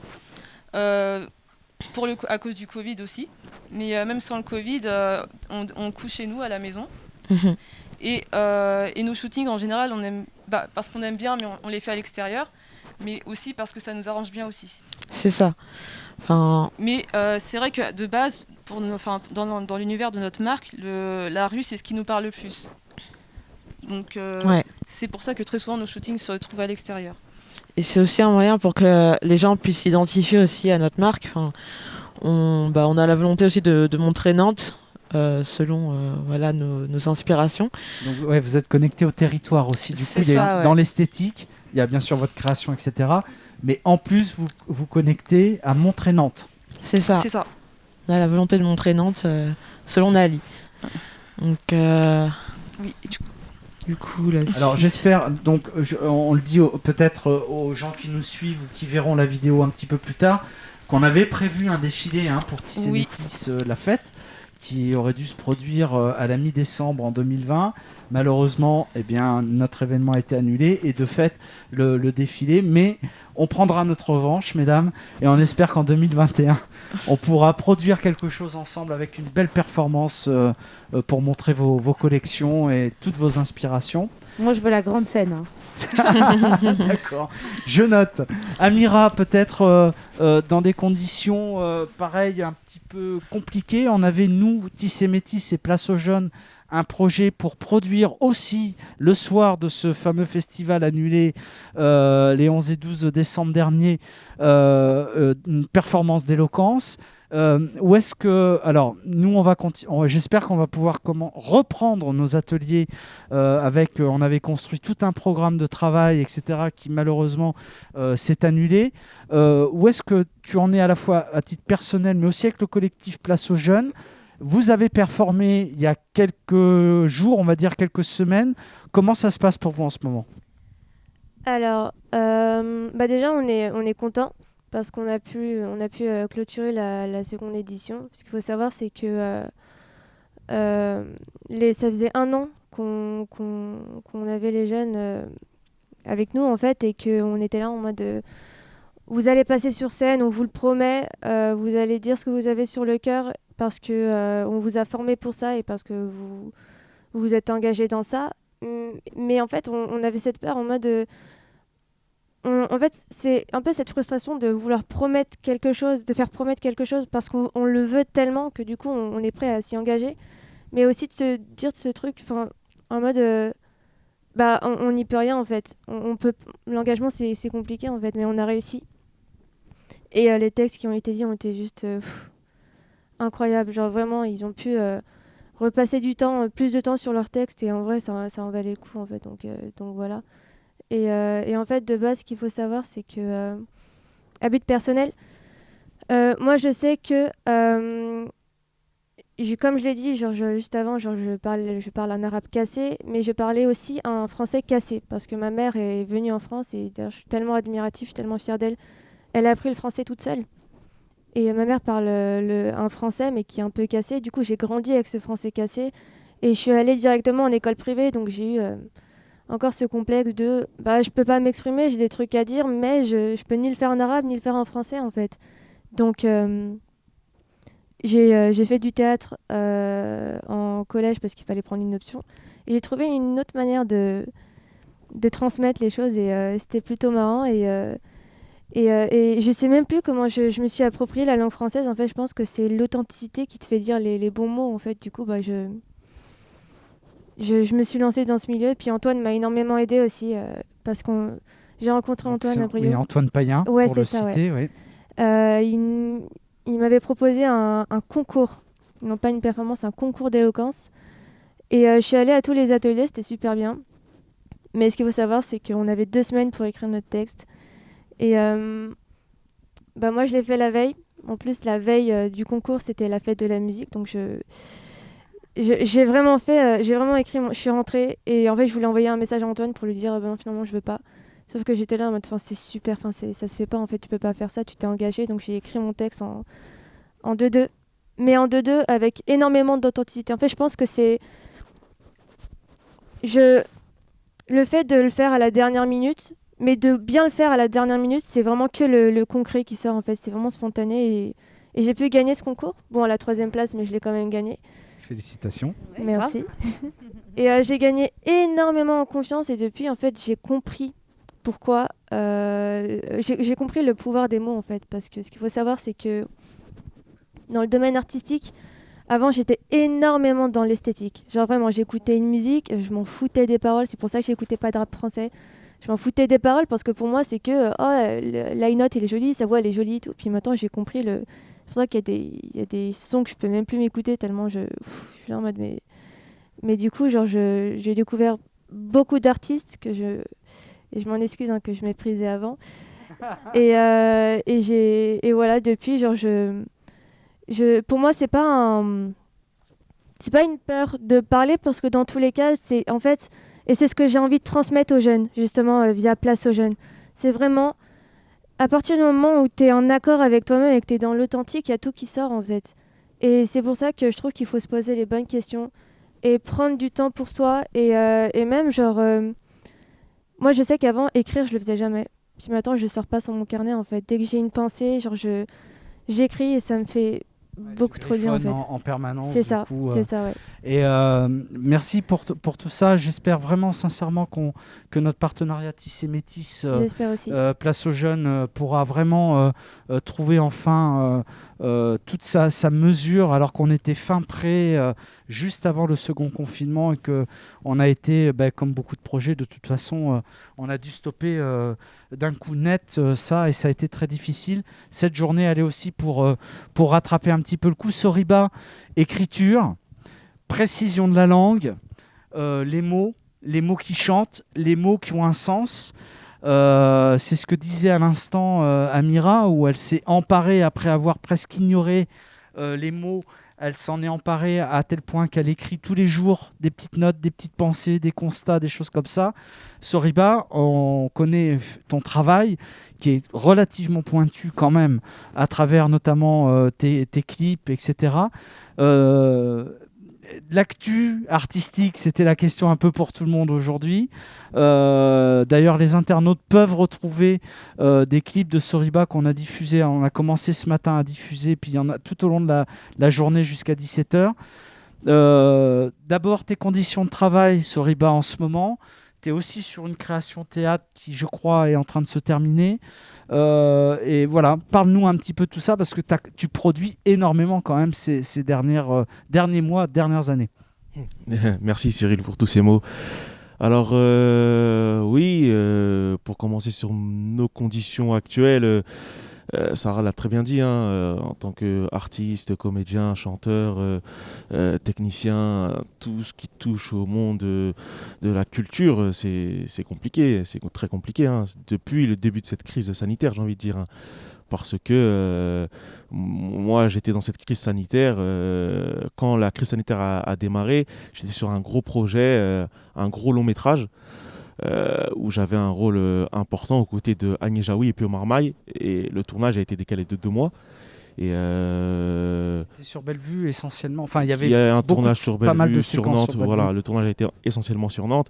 à cause du Covid aussi. Mais même sans le Covid, on couche chez nous à la maison. Mhm. Et nos shootings, en général, parce qu'on aime bien, mais on les fait à l'extérieur, mais aussi parce que ça nous arrange bien aussi. C'est ça. Enfin, Mais c'est vrai que de base, dans l'univers de notre marque, la rue, c'est ce qui nous parle le plus. Donc ouais. c'est pour ça que très souvent nos shootings se retrouvent à l'extérieur. Et c'est aussi un moyen pour que les gens puissent s'identifier aussi à notre marque. Enfin, on a la volonté aussi de montrer Nantes selon voilà, nos inspirations. Donc ouais, vous êtes connecté au territoire aussi, du coup, C'est ça, ouais. dans l'esthétique, il y a bien sûr votre création, etc. Mais en plus, vous connectez à montrer Nantes. C'est ça. C'est ça. On a la volonté de montrer Nantes selon Nali. Donc, Oui, et du coup, là, alors j'espère, donc on le dit peut-être aux gens qui nous suivent ou qui verront la vidéo un petit peu plus tard, qu'on avait prévu un défilé pour Tissé Oui. Métis la fête, qui aurait dû se produire à la mi-décembre en 2020. Malheureusement, eh bien, notre événement a été annulé et de fait le défilé, mais on prendra notre revanche, mesdames, et on espère qu'en 2021 on pourra produire quelque chose ensemble avec une belle performance pour montrer vos collections et toutes vos inspirations. Moi, je veux la grande scène. Hein. D'accord, je note. Amira, peut-être dans des conditions pareilles, un petit peu compliquées, on avait, nous, Tissé Métis et Place aux Jeunes, un projet pour produire aussi le soir de ce fameux festival annulé les 11 et 12 décembre dernier, une performance d'éloquence. Où est-ce que... Alors, nous, on va j'espère qu'on va pouvoir reprendre nos ateliers on avait construit tout un programme de travail, etc., qui malheureusement s'est annulé. Où est-ce que tu en es à la fois à titre personnel, mais aussi avec le collectif Place aux Jeunes? Vous avez performé il y a quelques jours, on va dire quelques semaines. Comment ça se passe pour vous en ce moment? Alors, déjà, on est content parce qu'on a pu clôturer la seconde édition. Ce qu'il faut savoir, c'est que ça faisait 1 an qu'on avait les jeunes avec nous, en fait, et qu'on était là en mode vous allez passer sur scène, on vous le promet, vous allez dire ce que vous avez sur le cœur parce que on vous a formé pour ça et parce que vous vous êtes engagé dans ça. Mais en fait, on avait cette peur en mode... en fait, c'est un peu cette frustration de vouloir promettre quelque chose, de faire promettre quelque chose parce qu'on le veut tellement que du coup, on est prêt à s'y engager. Mais aussi de se dire de ce truc en mode... on n'y peut rien en fait. L'engagement, c'est compliqué en fait, mais on a réussi. Et les textes qui ont été dits ont été juste incroyables. Genre vraiment, ils ont pu repasser plus de temps sur leurs textes et en vrai, ça en valait le coup en fait. Donc voilà. Et en fait, de base, ce qu'il faut savoir, c'est que à but personnel, moi je sais que comme je l'ai dit juste avant, je parle un arabe cassé, mais je parlais aussi un français cassé parce que ma mère est venue en France et je suis tellement admirative, je suis tellement fière d'elle. Elle a appris le français toute seule. Et ma mère parle un français, mais qui est un peu cassé. Du coup, j'ai grandi avec ce français cassé. Et je suis allée directement en école privée. Donc, j'ai eu encore ce complexe de... je peux pas m'exprimer, j'ai des trucs à dire, mais je peux ni le faire en arabe, ni le faire en français, en fait. Donc, j'ai fait du théâtre en collège parce qu'il fallait prendre une option. Et j'ai trouvé une autre manière de transmettre les choses. Et c'était plutôt marrant. Et je sais même plus comment je me suis approprié la langue française. En fait, je pense que c'est l'authenticité qui te fait dire les bons mots. En fait, du coup, je me suis lancée dans ce milieu. Puis Antoine m'a énormément aidée aussi parce que j'ai rencontré Antoine à Brioude. Oui, Antoine Payen, ouais, pour le ça, citer. ouais. Oui. Il m'avait proposé un concours, non pas une performance, un concours d'éloquence. Et je suis allée à tous les ateliers, c'était super bien. Mais ce qu'il faut savoir, c'est qu'on avait 2 semaines pour écrire notre texte. Et moi, je l'ai fait la veille. En plus, la veille du concours, c'était la fête de la musique. Donc, j'ai vraiment écrit. Je suis rentrée et en fait, je voulais envoyer un message à Antoine pour lui dire finalement, je veux pas. Sauf que j'étais là en mode, c'est super, ça se fait pas en fait, tu peux pas faire ça, tu t'es engagé. Donc, j'ai écrit mon texte en 2-2. Mais en 2-2 avec énormément d'authenticité. En fait, je pense que c'est. Le fait de le faire à la dernière minute, mais de bien le faire à la dernière minute, c'est vraiment que le concret qui sort en fait. C'est vraiment spontané et j'ai pu gagner ce concours. Bon, à la 3e place, mais je l'ai quand même gagné. Félicitations. Ouais, Merci. Et j'ai gagné énormément en confiance et depuis, en fait, j'ai compris pourquoi. J'ai compris le pouvoir des mots en fait. Parce que ce qu'il faut savoir, c'est que dans le domaine artistique, avant, j'étais énormément dans l'esthétique. Genre vraiment, j'écoutais une musique, je m'en foutais des paroles. C'est pour ça que j'écoutais pas de rap français. Je m'en foutais des paroles parce que pour moi, c'est que la note, elle est jolie, sa voix, elle est jolie et tout. Puis maintenant, j'ai compris le. C'est pour ça qu'il y a des sons que je peux même plus m'écouter tellement je suis là en mode. Mais du coup, genre, j'ai découvert beaucoup d'artistes que je. Et je m'en excuse que je méprisais avant. Et voilà, depuis, genre, pour moi, c'est pas une peur de parler parce que dans tous les cas, c'est en fait, et c'est ce que j'ai envie de transmettre aux jeunes, justement, via Place aux jeunes. C'est vraiment, à partir du moment où tu es en accord avec toi-même et que tu es dans l'authentique, il y a tout qui sort en fait. Et c'est pour ça que je trouve qu'il faut se poser les bonnes questions et prendre du temps pour soi. Et même, genre, moi, je sais qu'avant, écrire, je le faisais jamais. Puis maintenant, je sors pas sur mon carnet en fait. Dès que j'ai une pensée, genre, j'écris et ça me fait beaucoup trop bien en fait. En permanence. C'est ça, c'est ça, ouais. Et merci pour tout ça. J'espère vraiment sincèrement que notre partenariat Tissé Métis, J'espère aussi. Place aux jeunes, pourra vraiment trouver enfin toute sa mesure, alors qu'on était fin prêt juste avant le second confinement et qu'on a été, comme beaucoup de projets, de toute façon, on a dû stopper d'un coup net ça, et ça a été très difficile. Cette journée, elle est aussi pour rattraper un petit peu le coup. Soriba, écriture, précision de la langue, les mots qui chantent, les mots qui ont un sens. C'est ce que disait à l'instant Amira, où elle s'est emparée après avoir presque ignoré les mots. Elle s'en est emparée à tel point qu'elle écrit tous les jours des petites notes, des petites pensées, des constats, des choses comme ça. Soriba, on connaît ton travail qui est relativement pointu quand même, à travers notamment tes clips, etc. L'actu artistique, c'était la question un peu pour tout le monde aujourd'hui. D'ailleurs, les internautes peuvent retrouver des clips de Soriba qu'on a diffusés. On a commencé ce matin à diffuser, puis il y en a tout au long de la journée jusqu'à 17h. D'abord, tes conditions de travail, Soriba, en ce moment. Tu es aussi sur une création théâtre qui, je crois, est en train de se terminer. Et voilà, parle-nous un petit peu de tout ça, parce que tu produis énormément quand même ces derniers mois, dernières années. Merci Cyril pour tous ces mots. Alors oui, pour commencer sur nos conditions actuelles, Sarah l'a très bien dit, en tant qu'artiste, comédien, chanteur, technicien, tout ce qui touche au monde de la culture, c'est compliqué, c'est très compliqué, depuis le début de cette crise sanitaire, j'ai envie de dire. Parce que moi, j'étais dans cette crise sanitaire. Quand la crise sanitaire a démarré, j'étais sur un gros projet, un gros long métrage, où j'avais un rôle important aux côtés de Agnès Jaoui et Pio Marmaille. Et le tournage a été décalé de 2 mois. Et T'es sur Bellevue essentiellement. Enfin, il y avait un tournage sur Bellevue, pas mal de sur séquences Nantes. sur Bellevue. Voilà, le tournage a été essentiellement sur Nantes.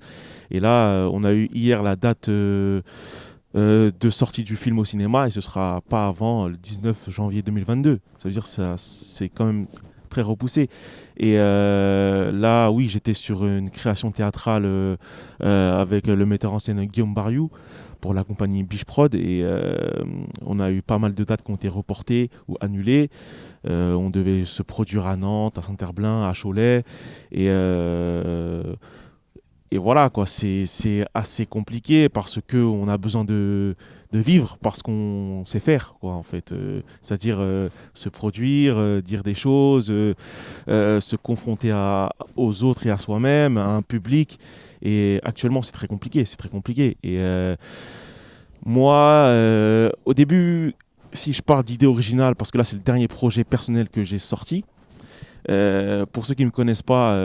Et là, on a eu hier la date de sortie du film au cinéma, et ce sera pas avant le 19 janvier 2022. Ça veut dire que c'est quand même très repoussé. Et là, oui, j'étais sur une création théâtrale avec le metteur en scène Guillaume Bariou pour la compagnie Biche Prod, et on a eu pas mal de dates qui ont été reportées ou annulées. On devait se produire à Nantes, à Saint-Herblain, à Cholet, et voilà, quoi, c'est assez compliqué parce qu'on a besoin de vivre, parce qu'on sait faire, quoi, en fait. C'est-à-dire se produire, dire des choses, se confronter aux autres et à soi-même, à un public. Et actuellement, c'est très compliqué. Et moi, au début, si je parle d'idée originale, parce que là, c'est le dernier projet personnel que j'ai sorti. Pour ceux qui ne me connaissent pas,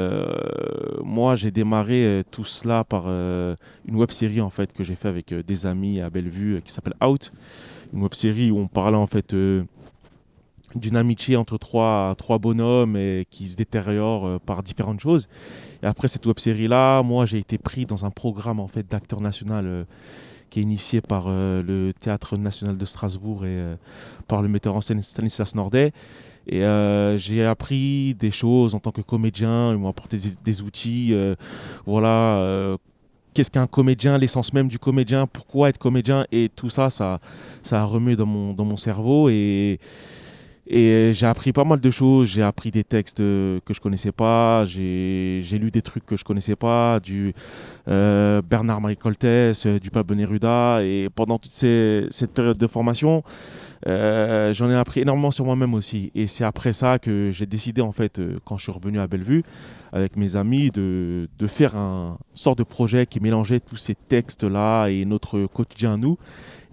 moi j'ai démarré tout cela par une web-série en fait que j'ai fait avec des amis à Bellevue qui s'appelle Out, une web-série où on parlait en fait d'une amitié entre trois bonhommes et qui se détériore par différentes choses. Et après cette web-série là, moi j'ai été pris dans un programme en fait d'acteur national qui est initié par le Théâtre National de Strasbourg et par le metteur en scène Stanislas Nordet. Et j'ai appris des choses en tant que comédien, ils m'ont apporté des outils, qu'est-ce qu'un comédien, l'essence même du comédien, pourquoi être comédien, et tout ça, ça a remué dans mon cerveau, et j'ai appris pas mal de choses. J'ai appris des textes que je connaissais pas, j'ai lu des trucs que je connaissais pas, du Bernard-Marie Coltès, du Pablo Neruda, et pendant toute cette période de formation, j'en ai appris énormément sur moi-même aussi. Et c'est après ça que j'ai décidé, en fait, quand je suis revenu à Bellevue, avec mes amis, de faire un sorte de projet qui mélangeait tous ces textes-là et notre quotidien à nous.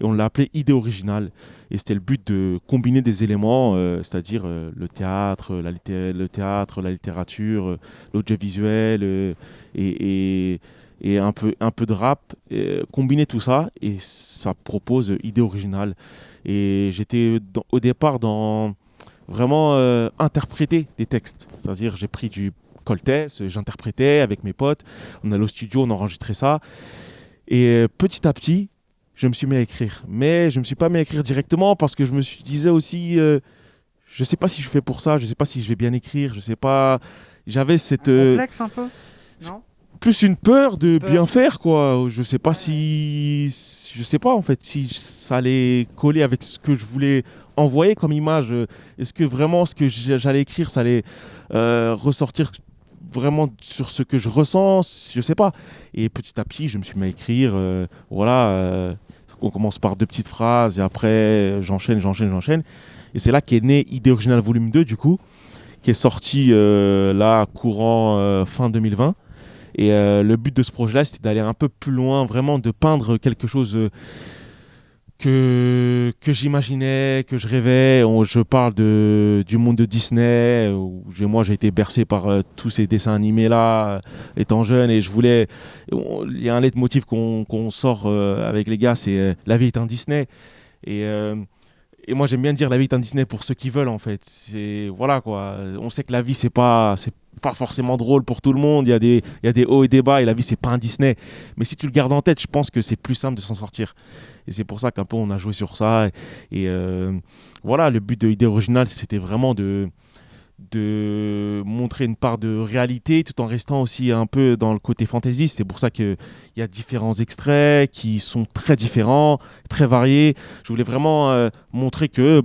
Et on l'a appelé Idée originale. Et c'était le but de combiner des éléments, c'est-à-dire le théâtre, la littérature, l'audiovisuel et un peu de rap. Combiner tout ça, et ça propose Idée originale. Et j'étais au départ dans vraiment interpréter des textes. C'est-à-dire j'ai pris du Coltès, j'interprétais avec mes potes, on allait au studio, on enregistrait ça. Et petit à petit, je me suis mis à écrire. Mais je ne me suis pas mis à écrire directement parce que je me disais aussi, je ne sais pas si je fais pour ça, je ne sais pas si je vais bien écrire, je ne sais pas. J'avais cette... complexe un peu, non ? Plus une peur de bien faire, quoi. Je sais pas je sais pas en fait si ça allait coller avec ce que je voulais envoyer comme image. Est-ce que vraiment ce que j'allais écrire, ça allait ressortir vraiment sur ce que je ressens, je sais pas. Et petit à petit, je me suis mis à écrire. On commence par 2 petites phrases et après j'enchaîne. Et c'est là qu'est né Idée originale volume 2 du coup, qui est sorti là courant fin 2020. Et le but de ce projet-là, c'était d'aller un peu plus loin, vraiment de peindre quelque chose que j'imaginais, que je rêvais. Je parle du monde de Disney, où moi j'ai été bercé par tous ces dessins animés-là, étant jeune, et je voulais... Il y a un leitmotiv qu'on sort avec les gars, c'est « La vie est un Disney ». Et moi j'aime bien dire « La vie est un Disney » pour ceux qui veulent, en fait. Voilà, quoi. On sait que la vie, c'est pas forcément drôle pour tout le monde, il y a des hauts et des bas, et la vie c'est pas un Disney, mais si tu le gardes en tête, je pense que c'est plus simple de s'en sortir, et c'est pour ça qu'un peu on a joué sur ça, et voilà, le but de Idée originale, c'était vraiment de montrer une part de réalité tout en restant aussi un peu dans le côté fantaisiste. C'est pour ça qu'il y a différents extraits qui sont très différents, très variés. Je voulais vraiment montrer que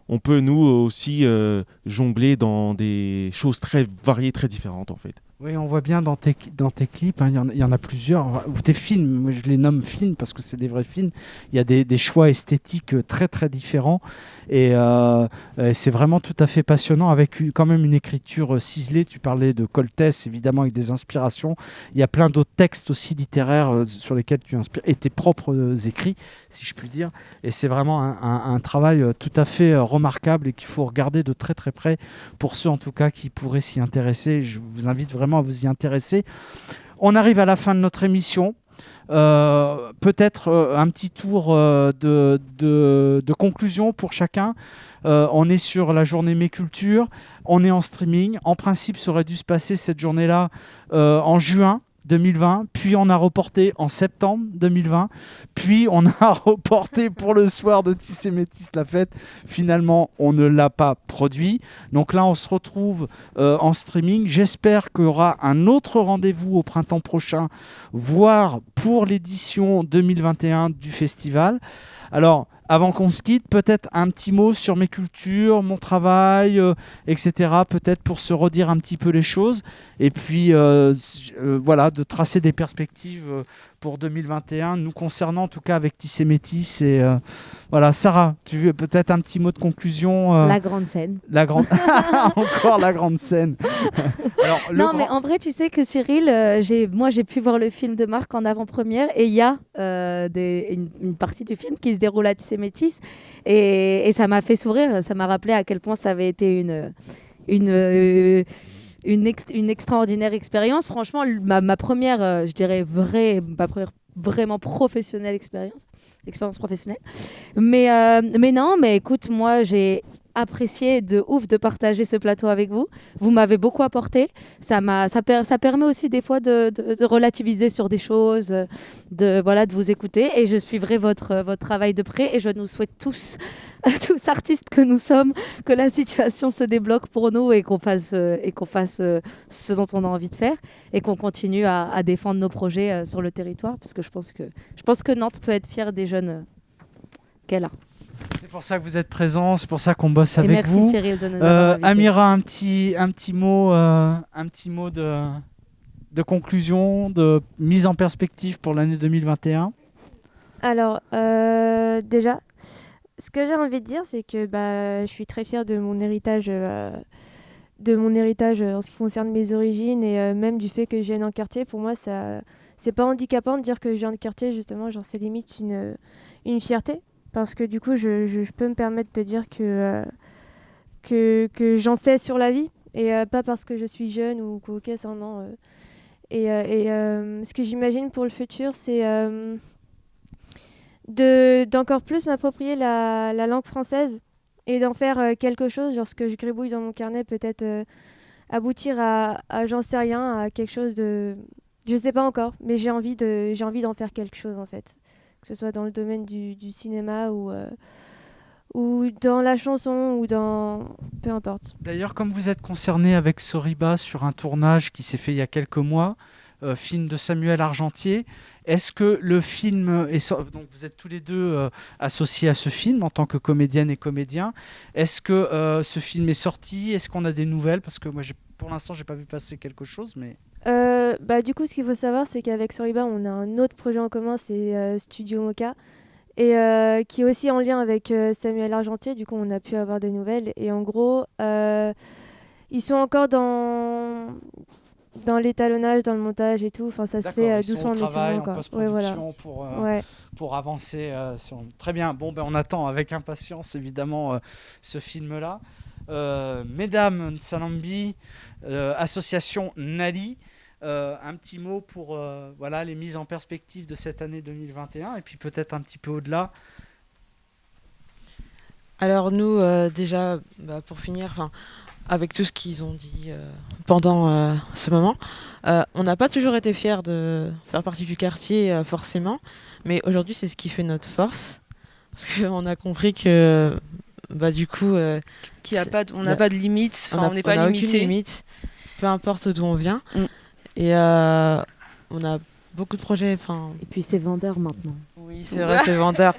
on peut nous aussi jongler dans des choses très variées, très différentes en fait. Oui, on voit bien dans tes clips, hein, il y en a plusieurs, ou tes films, moi je les nomme films parce que c'est des vrais films, il y a des choix esthétiques très très différents, et c'est vraiment tout à fait passionnant, avec quand même une écriture ciselée. Tu parlais de Coltès, évidemment, avec des inspirations, il y a plein d'autres textes aussi littéraires sur lesquels tu inspires, et tes propres écrits, si je puis dire, et c'est vraiment un travail tout à fait remarquable et qu'il faut regarder de très très près pour ceux en tout cas qui pourraient s'y intéresser. Je vous invite vraiment à vous y intéresser. On arrive à la fin de notre émission. Peut-être un petit tour de conclusion pour chacun. On est sur la journée Mes Cultures. On est en streaming. En principe, ça aurait dû se passer cette journée-là en juin 2020, puis on a reporté en septembre 2020, puis on a reporté pour le soir de Tissé Métis la fête. Finalement, on ne l'a pas produit. Donc là, on se retrouve en streaming. J'espère qu'il y aura un autre rendez-vous au printemps prochain, voire pour l'édition 2021 du festival. Alors, avant qu'on se quitte, peut-être un petit mot sur Mes Cultures, mon travail, etc. Peut-être pour se redire un petit peu les choses. Et puis, voilà, de tracer des perspectives pour 2021, nous concernant en tout cas avec Tissé Métis. Et voilà, Sarah, tu veux peut-être un petit mot de conclusion La grande scène. Encore la grande scène. Alors, Mais en vrai, tu sais que Cyril, j'ai pu voir le film de Marc en avant-première et il y a une partie du film qui se déroule à Tissé Métis et ça m'a fait sourire. Ça m'a rappelé à quel point ça avait été une extraordinaire expérience. Franchement, ma première, je dirais, vraiment professionnelle expérience professionnelle. Mais non, mais écoute, moi, j'ai apprécié de ouf de partager ce plateau avec vous. Vous m'avez beaucoup apporté. Ça permet aussi des fois de relativiser sur des choses, de vous écouter. Et je suivrai votre travail de près. Et je nous souhaite tous artistes que nous sommes, que la situation se débloque pour nous et qu'on fasse ce dont on a envie de faire et qu'on continue à défendre nos projets sur le territoire, parce que je pense que Nantes peut être fière des jeunes qu'elle a. C'est pour ça que vous êtes présents, c'est pour ça qu'on bosse avec merci vous. Cyril de nous avoir invités. Amira, un petit mot de conclusion, de mise en perspective pour l'année 2021. Alors, déjà, ce que j'ai envie de dire, c'est que je suis très fière de mon héritage en ce qui concerne mes origines et même du fait que je vienne d'un quartier. Pour moi, c'est pas handicapant de dire que je viens de quartier, justement, genre c'est limite une fierté. Parce que du coup, je peux me permettre de dire que j'en sais sur la vie. Et pas parce que je suis jeune ou quoi, ça, non. Ce que j'imagine pour le futur, c'est d'encore plus m'approprier la langue française et d'en faire quelque chose. Genre ce que je gribouille dans mon carnet, peut-être aboutir à j'en sais rien, à quelque chose de... Je sais pas encore, mais j'ai envie d'en faire quelque chose, en fait. Que ce soit dans le domaine du cinéma ou dans la chanson ou dans... peu importe. D'ailleurs, comme vous êtes concerné avec Soriba sur un tournage qui s'est fait il y a quelques mois, film de Samuel Argentier, est-ce que le film donc vous êtes tous les deux associés à ce film en tant que comédienne et comédien. Est-ce que ce film est sorti? Est-ce qu'on a des nouvelles? Parce que moi, pour l'instant, j'ai pas vu passer quelque chose, mais... Du coup, ce qu'il faut savoir, c'est qu'avec Soriba, on a un autre projet en commun, c'est Studio Mocha, et qui est aussi en lien avec Samuel Argentier. Du coup, on a pu avoir des nouvelles. Et en gros, ils sont encore dans l'étalonnage, dans le montage et tout. Enfin, ça se fait doucement, mais sûrement. En post-production pour avancer. Très bien. Bon, on attend avec impatience, évidemment, ce film-là. Mesdames Nsalambi, association Nali, un petit mot pour les mises en perspective de cette année 2021 et puis peut-être un petit peu au-delà. Alors nous, déjà, pour finir, avec tout ce qu'ils ont dit pendant ce moment, on n'a pas toujours été fiers de faire partie du quartier, forcément, mais aujourd'hui, c'est ce qui fait notre force, parce qu'on a compris que, du coup... on n'a pas de limite, on n'est pas limité. Aucune limite, peu importe d'où on vient. Et on a beaucoup de projets. Et puis c'est vendeur maintenant. Oui, c'est vrai, c'est vendeur.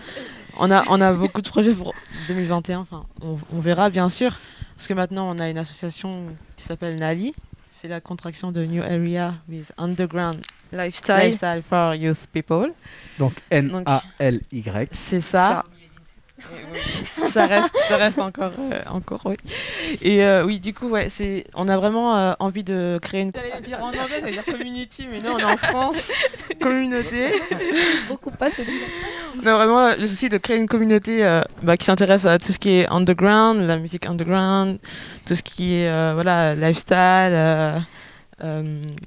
On a beaucoup de projets pour 2021. On verra bien sûr. Parce que maintenant, on a une association qui s'appelle NALI. C'est la contraction de New Area with Underground Lifestyle for Youth People. Donc N-A-L-Y. C'est ça. Ça reste encore oui. Et oui, du coup, on a vraiment envie de créer une... J'allais dire en anglais, j'allais dire community, mais non, on est en France. Communauté. Beaucoup pas celui-là. On a vraiment le souci de créer une communauté qui s'intéresse à tout ce qui est underground, la musique underground, tout ce qui est lifestyle,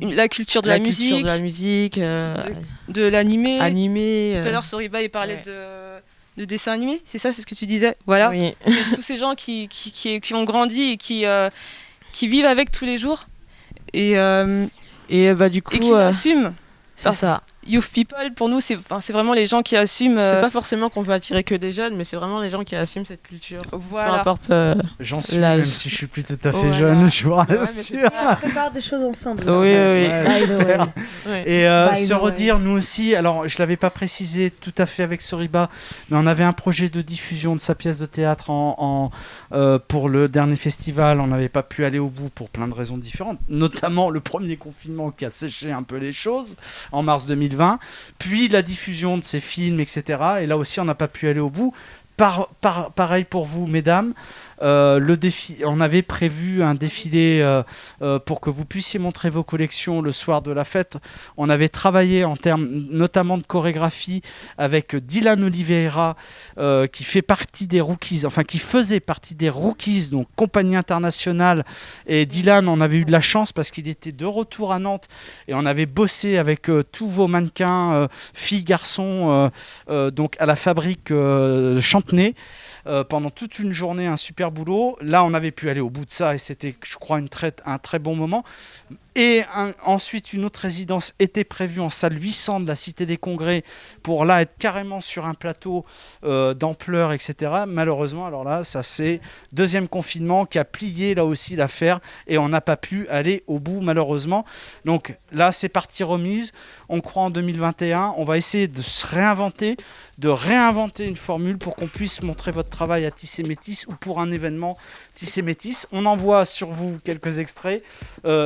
la culture de la musique, de l'animé. Tout à l'heure, Soriba, il parlait de dessin animé, c'est ça, c'est ce que tu disais. Voilà, oui. C'est tous ces gens qui ont grandi et qui vivent avec tous les jours et du coup, et qui assument. C'est ça. Youth People, pour nous, c'est vraiment les gens qui assument. C'est pas forcément qu'on veut attirer que des jeunes, mais c'est vraiment les gens qui assument cette culture. Voilà. Peu importe. J'en suis, même si je suis plus tout à fait jeune, je vous rassure. On prépare des choses ensemble. Oui. Et se redire, nous aussi, alors je l'avais pas précisé tout à fait avec Soriba, mais on avait un projet de diffusion de sa pièce de théâtre pour le dernier festival. On n'avait pas pu aller au bout pour plein de raisons différentes, notamment le premier confinement qui a séché un peu les choses en mars 2020. 2020, puis la diffusion de ces films, etc. Et là aussi, on n'a pas pu aller au bout. Pareil pour vous, mesdames. On avait prévu un défilé pour que vous puissiez montrer vos collections le soir de la fête. On avait travaillé en termes notamment de chorégraphie avec Dylan Oliveira qui fait partie des Rookies, enfin qui faisait partie des Rookies, donc compagnie internationale. Et Dylan, on avait eu de la chance parce qu'il était de retour à Nantes et on avait bossé avec tous vos mannequins, filles, garçons, donc à la fabrique Chantenay. Pendant toute une journée, un super boulot. Là, on avait pu aller au bout de ça et c'était, je crois, un très bon moment. Et ensuite, une autre résidence était prévue en salle 800 de la Cité des Congrès pour là être carrément sur un plateau d'ampleur, etc. Malheureusement, alors là, ça c'est deuxième confinement qui a plié là aussi l'affaire et on n'a pas pu aller au bout malheureusement. Donc là, c'est partie remise. On croit en 2021. On va essayer de se réinventer, de réinventer une formule pour qu'on puisse montrer votre travail à Tissé Métis ou pour un événement Tissé Métis. On envoie sur vous quelques extraits.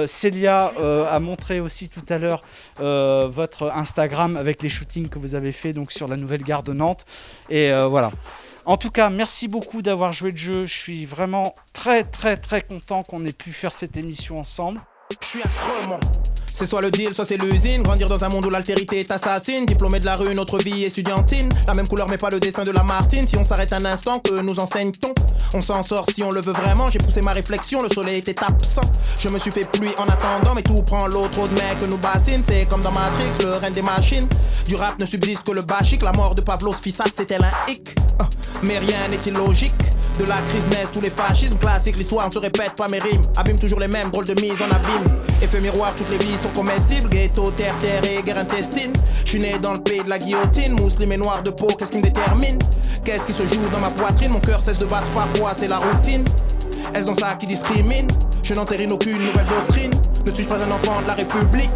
Célia a montré aussi tout à l'heure votre Instagram avec les shootings que vous avez fait donc sur la nouvelle gare de Nantes. Et voilà. En tout cas, merci beaucoup d'avoir joué le jeu. Je suis vraiment très très très content qu'on ait pu faire cette émission ensemble. Je suis astro, moi. C'est soit le deal, soit c'est l'usine. Grandir dans un monde où l'altérité est assassine. Diplômé de la rue, notre vie estudiantine. La même couleur mais pas le dessin de la Martine. Si on s'arrête un instant, que nous enseigne-t-on? On s'en sort si on le veut vraiment. J'ai poussé ma réflexion, le soleil était absent. Je me suis fait pluie en attendant, mais tout prend l'eau. Trop de mecs nous bassinent. C'est comme dans Matrix, le règne des machines. Du rap ne subsiste que le basique. La mort de Pavlos Fissas, c'était un hic. Mais rien n'est illogique. De la crise naissent tous les fascismes classiques. L'histoire ne se répète pas, mes rimes abîment toujours les mêmes, drôles de mise en abîme. Effet miroir, toutes les vies sont comestibles. Ghetto, terre et guerre intestine. Je suis né dans le pays de la guillotine. Musulman et noir de peau, qu'est-ce qui me détermine? Qu'est-ce qui se joue dans ma poitrine? Mon cœur cesse de battre parfois, c'est la routine. Est-ce donc ça qui discrimine? Je n'entérine aucune nouvelle doctrine. Ne suis-je pas un enfant de la République?